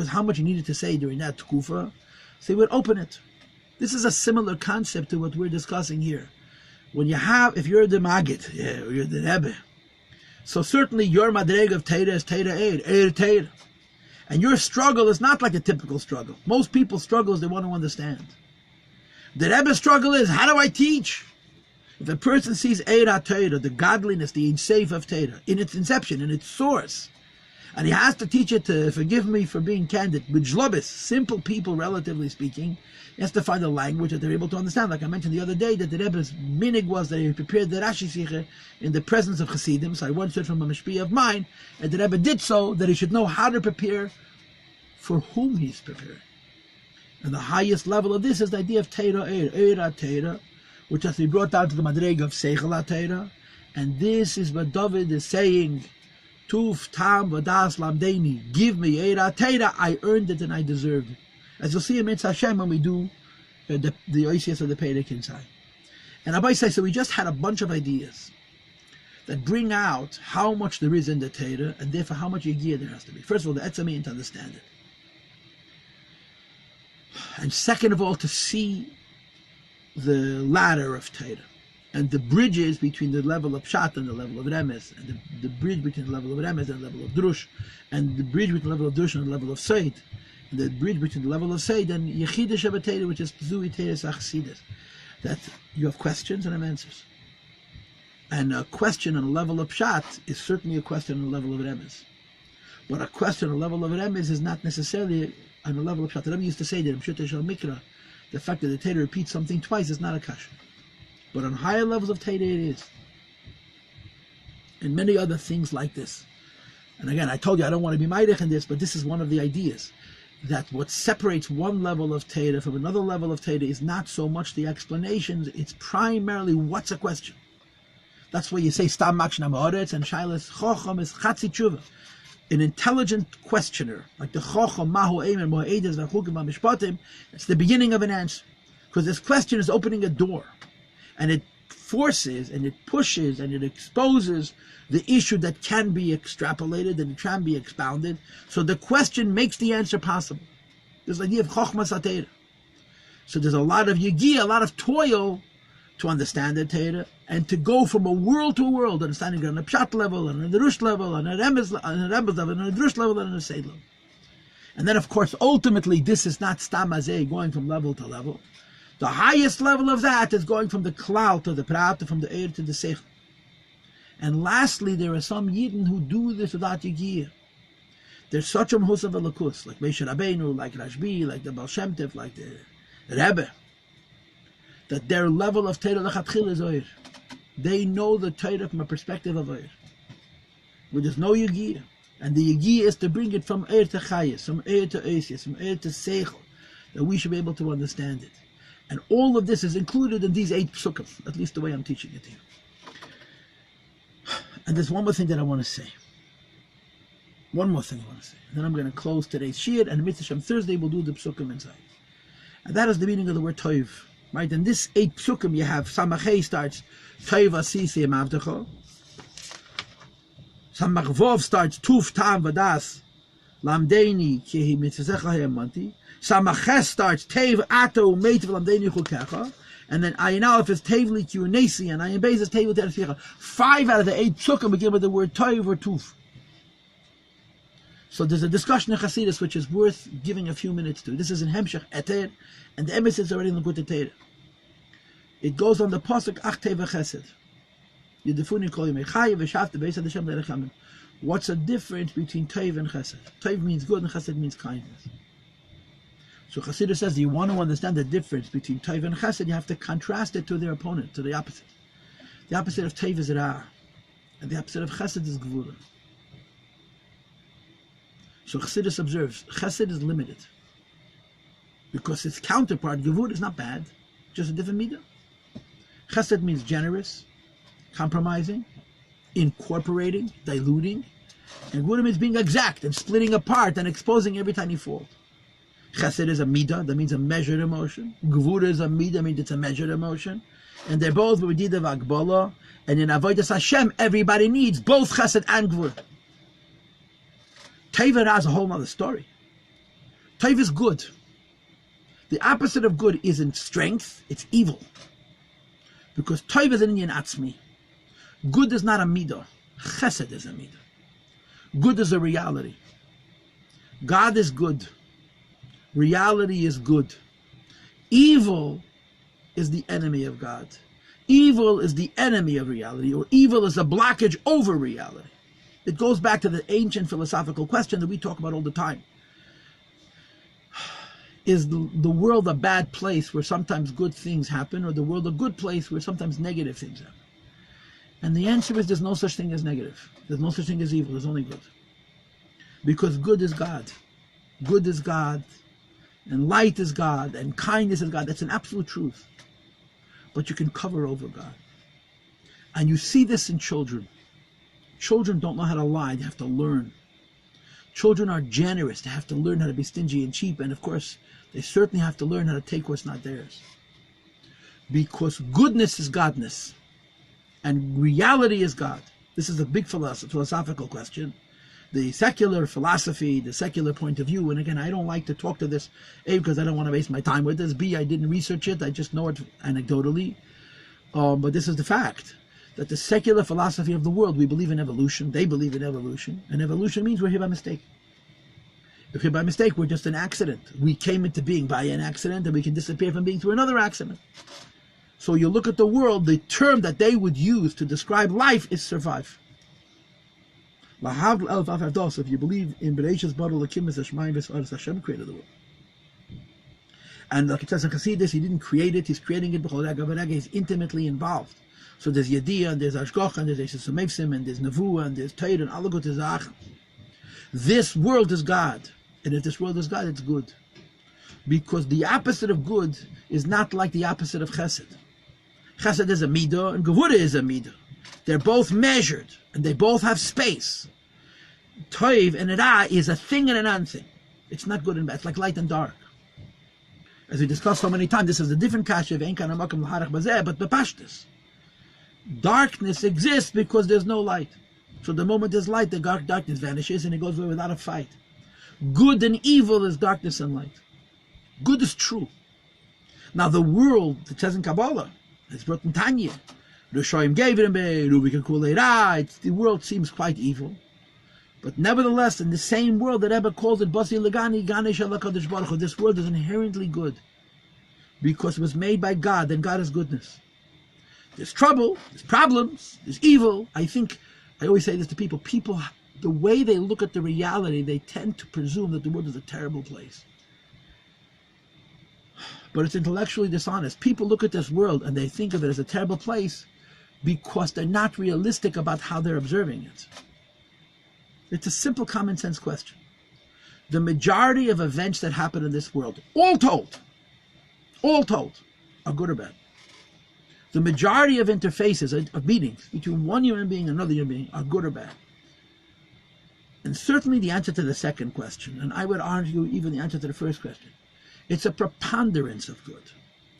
how much he needed to say during that tkufa. So he would open it. This is a similar concept to what we're discussing here. If you're the Magid, or you're the Rebbe, so certainly your madreg of Teira is Teira Eir Teira. And your struggle is not like a typical struggle. Most people's struggle is they want to understand. The Rebbe's struggle is, how do I teach? If a person sees Eir Teira, the godliness, the Ein Sof of Teira, in its inception, in its source, and he has to teach it to, forgive me for being candid, with jlobis, simple people, relatively speaking, he has to find a language that they're able to understand. Like I mentioned the other day, that the Rebbe's minig was that he prepared the Rashi Sikha in the presence of Hasidim. So I once heard from a mashpia of mine, and the Rebbe did so, that he should know how to prepare for whom he's preparing. And the highest level of this is the idea of Teira Eira Teira, which has to be brought down to the madreg of Seichel Teira. And this is what David is saying, Tuf Tam Vadas Lamdeini, give me Eira Teira, I earned it and I deserved it. As you'll see in Mitzvah Hashem when we do the Oisias of the Perek inside. And Abai says, so we just had a bunch of ideas that bring out how much there is in the Torah, and therefore how much Yegiyah there has to be. First of all, the Etzamin to understand it. And second of all, to see the ladder of Torah, and the bridges between the level of Pshat and the level of Remes, and the bridge between the level of Remes and the level of Drush, and the bridge between the level of Drush and the level of Seid, and the bridge between the level of Seid and Yechidah Shabbatayra, which is Zui Teres Achsidis. That you have questions and have answers. And a question on a level of Pshat is certainly a question on a level of Remes. But a question on a level of Remes is not necessarily on a level of Pshat. The Rebbe used to say that in Pshuta Shal Mikra, the fact that the Torah repeats something twice is not a kasha. But on higher levels of Torah it is. And many other things like this. And again, I told you I don't want to be ma'idech in this, but this is one of the ideas. That what separates one level of Torah from another level of Torah is not so much the explanations, it's primarily what's a question. That's why you say Stam Makshna Ma'aretz and Shailas Chocham is Chatzi Tshuva. An intelligent questioner, like the Chocham, Mahu Eimer, Mo'edes, Vachukim, Mishpatim, it's the beginning of an answer. Because this question is opening a door. And it forces, and it pushes, and it exposes the issue that can be extrapolated and it can be expounded. So the question makes the answer possible. There's the idea of Chochmas HaTorah. So there's a lot of yigiyah, a lot of toil to understand the Torah, and to go from a world to a world, understanding it on a pshat level, and on a drush level, on a remez level, and on a drush level, and on a seid level. And then, of course, ultimately, this is not stam hazeh, going from level to level. The highest level of that is going from the klal to the prat, from the eir to the seichel. And lastly, there are some yidden who do this without yigiyah. There's such a mhusav alakus, like Moshe Rabbeinu, like Rashbi, like the Baal Shem Tov, like the Rebbe, that their level of Torah lechatchil is oir. They know the Torah from a perspective of oir, where there's no yigiyah. And the yigiyah is to bring it from eir to chayis, from eir to eisius, from eir to seichel, that we should be able to understand it. And all of this is included in these 8 pesukim, at least the way I'm teaching it to you. And there's one more thing that I want to say. One more thing I want to say. And then I'm going to close today's shiur, and Mitzvah Shem Thursday we'll do the pesukim inside. And that is the meaning of the word toiv. Right? In this 8 pesukim you have Samachei starts toiv asisi emavdecho. Samachvov starts tuf tam vadas lamdeini ki mitzvasecha hayamanti. Samaches starts tev ato meitiv lamdeini chukecha. And then Ayin Aleph is Tevli Kyunesi, and Ayin Beis is Tevli Terficha. 5 out of the 8 pesukim begin with the word Toiv or Tuf. So there's a discussion in Chassidus which is worth giving a few minutes to. This is in Hemshech Eter, and the emes is already in the Likutei Torah. It goes on the pasuk Ach Teva Chesed. Yedefuni Kol Yimei Chai v'Shavta Beis Hashem Lerechamim. What's the difference between Toiv and Chesed? Toiv means good, and Chesed means kindness. So Chassidus says, you want to understand the difference between Toiv and Chesed, you have to contrast it to their opponent, to the opposite. The opposite of Toiv is Ra, and the opposite of Chesed is Gvura. So Chassidus observes, Chesed is limited, because its counterpart, Gvura, is not bad, just a different midah. Chesed means generous, compromising, incorporating, diluting, and Gvura means being exact and splitting apart and exposing every tiny fault. Chesed is a midah, that means a measured emotion. Gvura is a midah, that means it's a measured emotion. And they're both b'dida v'agbala. And in Avodas Hashem, everybody needs both Chesed and Gvura. Toiv is a whole other story. Toiv is good. The opposite of good isn't strength, it's evil. Because Toiv is an inyan atzmi. Good is not a midah. Chesed is a midah. Good is a reality. God is good. Reality is good. Evil is the enemy of God. Evil is the enemy of reality, or evil is a blockage over reality. It goes back to the ancient philosophical question that we talk about all the time. Is the world a bad place where sometimes good things happen, or the world a good place where sometimes negative things happen? And the answer is there's no such thing as negative. There's no such thing as evil. There's only good. Because good is God. Good is God. And light is God, and kindness is God. That's an absolute truth. But you can cover over God. And you see this in children. Children don't know how to lie, they have to learn. Children are generous, they have to learn how to be stingy and cheap, and of course, they certainly have to learn how to take what's not theirs. Because goodness is godness, and reality is God. This is a big philosophical question. The secular philosophy, the secular point of view, and again, I don't like to talk to this, A, because I don't want to waste my time with this, B, I didn't research it, I just know it anecdotally, but this is the fact, that the secular philosophy of the world, we believe in evolution, they believe in evolution, and evolution means we're here by mistake. If here by mistake, we're just an accident. We came into being by an accident, and we can disappear from being through another accident. So you look at the world, the term that they would use to describe life is survive. If you believe in Bereishis Bara Elokim es Hashemayim v'Haaretz, Hashem created the world. And like it says in Chassidus, he didn't create it, he's creating it, he's intimately involved. So there's Yediyah, and there's Ashgocha, and there's Eishesumevsim, and there's Nevuah, and there's Teir, and Alagut is Ach. This world is God. And if this world is God, it's good. Because the opposite of good is not like the opposite of Chesed. Chesed is a Midah, and Gevurah is a Midah. They're both measured, and they both have space. Toiv and Ra is a thing and a non-thing. It's not good and bad. It's like light and dark. As we discussed so many times, this is a different kasha of Ein Kan Hamakom L'Harach Bazeh, but Bepashtus. Darkness exists because there's no light. So the moment there's light, the darkness vanishes and it goes away without a fight. Good and evil is darkness and light. Good is true. Now the world, it says in Kabbalah, it's brought in Tanya, the world seems quite evil. But nevertheless, in the same world, the Rebbe calls it Basi Legani Ganesh HaKadosh Baruch Hu. This world is inherently good because it was made by God, and God is goodness. There's trouble, there's problems, there's evil. I always say this to people, the way they look at the reality, they tend to presume that the world is a terrible place. But it's intellectually dishonest. People look at this world and they think of it as a terrible place because they're not realistic about how they're observing it. It's a simple common sense question. The majority of events that happen in this world, all told, are good or bad. The majority of interfaces, of meetings between one human being and another human being are good or bad. And certainly the answer to the second question, and I would argue even the answer to the first question, it's a preponderance of good.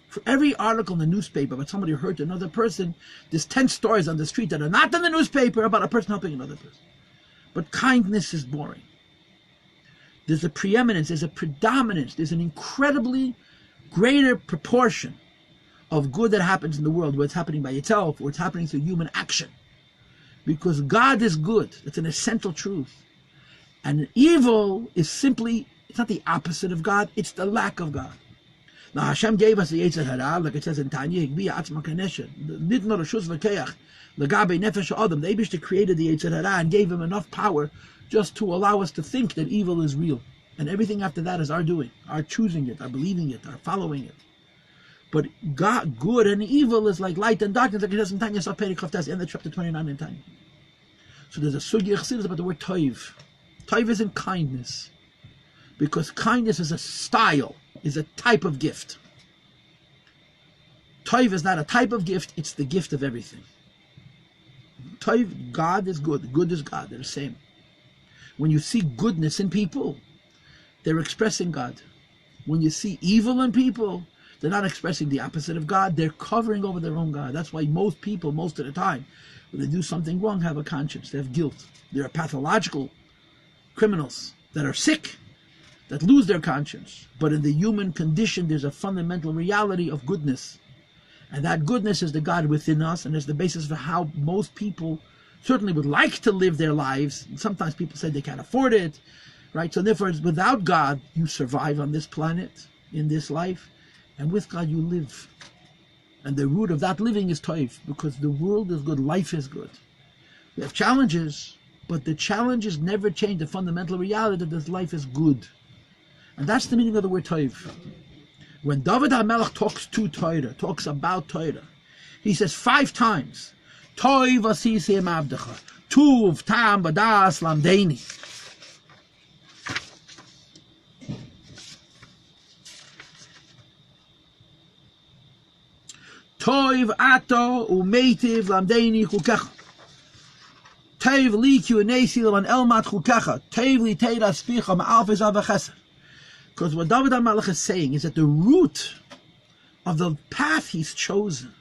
For every article in the newspaper about somebody who hurt another person, there's 10 stories on the street that are not in the newspaper about a person helping another person. But kindness is boring. There's a preeminence, there's a predominance, there's an incredibly greater proportion of good that happens in the world, whether it's happening by itself or it's happening through human action. Because God is good. It's an essential truth. And evil is simply, it's not the opposite of God, it's the lack of God. Now Hashem gave us the Yetzer Hara, like it says in Tanya, the Eibishter created the Yetzer Hara and gave him enough power just to allow us to think that evil is real. And everything after that is our doing, our choosing it, our believing it, our following it. But God, good and evil is like light and darkness, like it says in Tanya, end of chapter 29 in Tanya. So there's a sugya chassidus about the word toiv. Toiv isn't kindness, because kindness is a style, is a type of gift. Toiv is not a type of gift, it's the gift of everything. Toiv, God is good. Good is God. They're the same. When you see goodness in people, they're expressing God. When you see evil in people, they're not expressing the opposite of God. They're covering over their own God. That's why most people, most of the time, when they do something wrong, have a conscience. They have guilt. They're pathological criminals that are sick, that lose their conscience. But in the human condition, there's a fundamental reality of goodness. And that goodness is the God within us, and is the basis for how most people certainly would like to live their lives. And sometimes people say they can't afford it, right? So therefore, without God, you survive on this planet, in this life, and with God you live. And the root of that living is toiv, because the world is good, life is good. We have challenges, but the challenges never change the fundamental reality that this life is good. And that's the meaning of the word toiv. When David HaMelech talks to Torah, talks about Torah, he says 5 times, Toiv asisi abdecha, tuv tam badas lamdeini. Toiv ato umeitiv lamdeini chukecha. Toiv li kiunesi levan elmat chukecha. Toiv li teira spicha ma'alfis avachesed. Because what David HaMelech is saying is that the root of the path he's chosen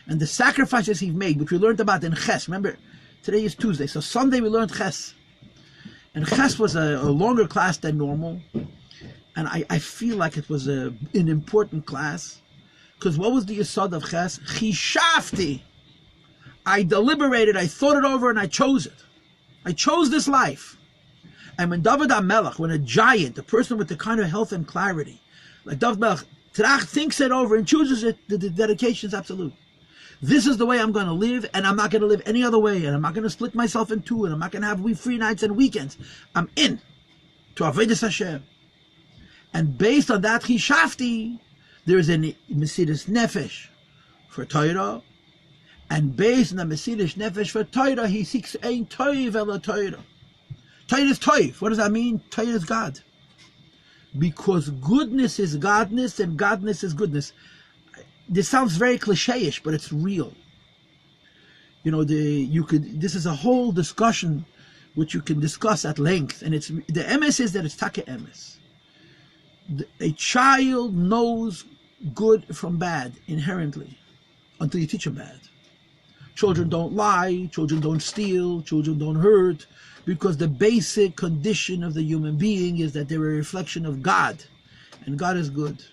and the sacrifices he's made, which we learned about in Ches. Remember, today is Tuesday, so Sunday we learned Ches. And Ches was a longer class than normal. And I feel like it was an important class. Because what was the yesod of Ches? Chishafti. I deliberated, I thought it over, and I chose it. I chose this life. And when David HaMelech, when a giant, a person with the kind of health and clarity, like David HaMelech, Terach thinks it over and chooses it, the dedication is absolute. This is the way I'm going to live, and I'm not going to live any other way, and I'm not going to split myself in two, and I'm not going to have free nights and weekends. I'm in to Avodas Hashem. And based on that Chishafti, there is a Mesiras Nefesh for Torah, and based on the Mesiras Nefesh for Torah, he seeks Ein Toiv Ela Torah. Torah is Toiv. What does that mean? Torah is God. Because goodness is godness and godness is goodness. This sounds very cliche-ish, but it's real. You know, this is a whole discussion which you can discuss at length, and it's the emes is that it's take emes. A child knows good from bad inherently until you teach them bad. Children don't lie, children don't steal, children don't hurt, because the basic condition of the human being is that they're a reflection of God, and God is good.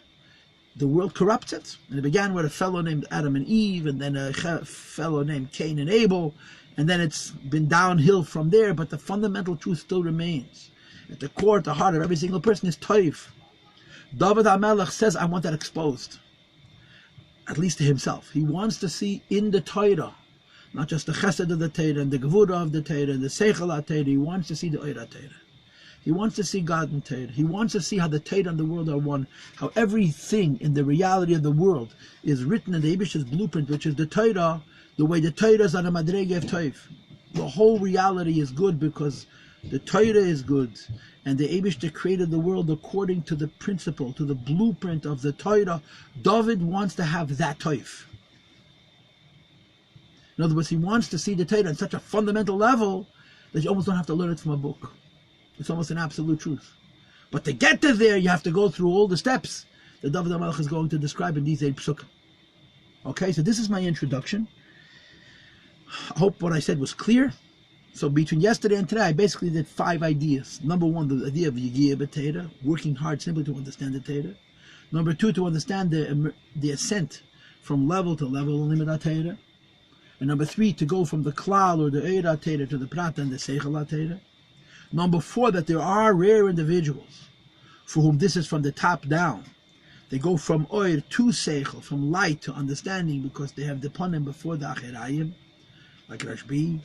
The world corrupts it, and it began with a fellow named Adam and Eve, and then a fellow named Cain and Abel, and then it's been downhill from there, but the fundamental truth still remains. At the core, at the heart of every single person is Toiv. David HaMelech says, I want that exposed, at least to himself. He wants to see in the Torah, not just the chesed of the Torah, and the gevura of the Torah, and the seichel of the Torah. He wants to see the oira Torah. He wants to see God in Torah. He wants to see how the Torah and the world are one, how everything in the reality of the world is written in the Eibishter's blueprint, which is the Torah, the way the Torah is on a madrege of Toiv. The whole reality is good because the Torah is good, and the Eibishter created the world according to the principle, to the blueprint of the Torah. David wants to have that Toiv. In other words, he wants to see the Torah on such a fundamental level that you almost don't have to learn it from a book. It's almost an absolute truth. But to get to there, you have to go through all the steps that David HaMelech is going to describe in these 8 Pesukim. Okay, so this is my introduction. I hope what I said was clear. So between yesterday and today, I basically did 5 ideas. Number 1, the idea of Yigiyah B'Torah, working hard simply to understand the Torah. Number 2, to understand the ascent from level to level in Limud HaTorah. And number 3, to go from the Klal or the Eira Torah to the Prat and the Seichel Torah. Number 4, that there are rare individuals for whom this is from the top down. They go from Oir to Seichel, from light to understanding, because they have the Panim before the Acherayim, like Rashbi.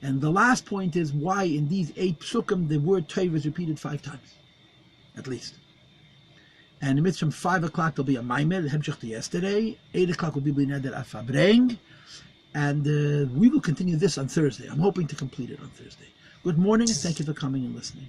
And the last point is why in these 8 Pesukim the word Tov is repeated 5 times, at least. And in from 5 o'clock there'll be a Maimed, Hemshech to yesterday. 8 o'clock will be B'neder Afabreng. And we will continue this on Thursday. I'm hoping to complete it on Thursday. Good morning, and thank you for coming and listening.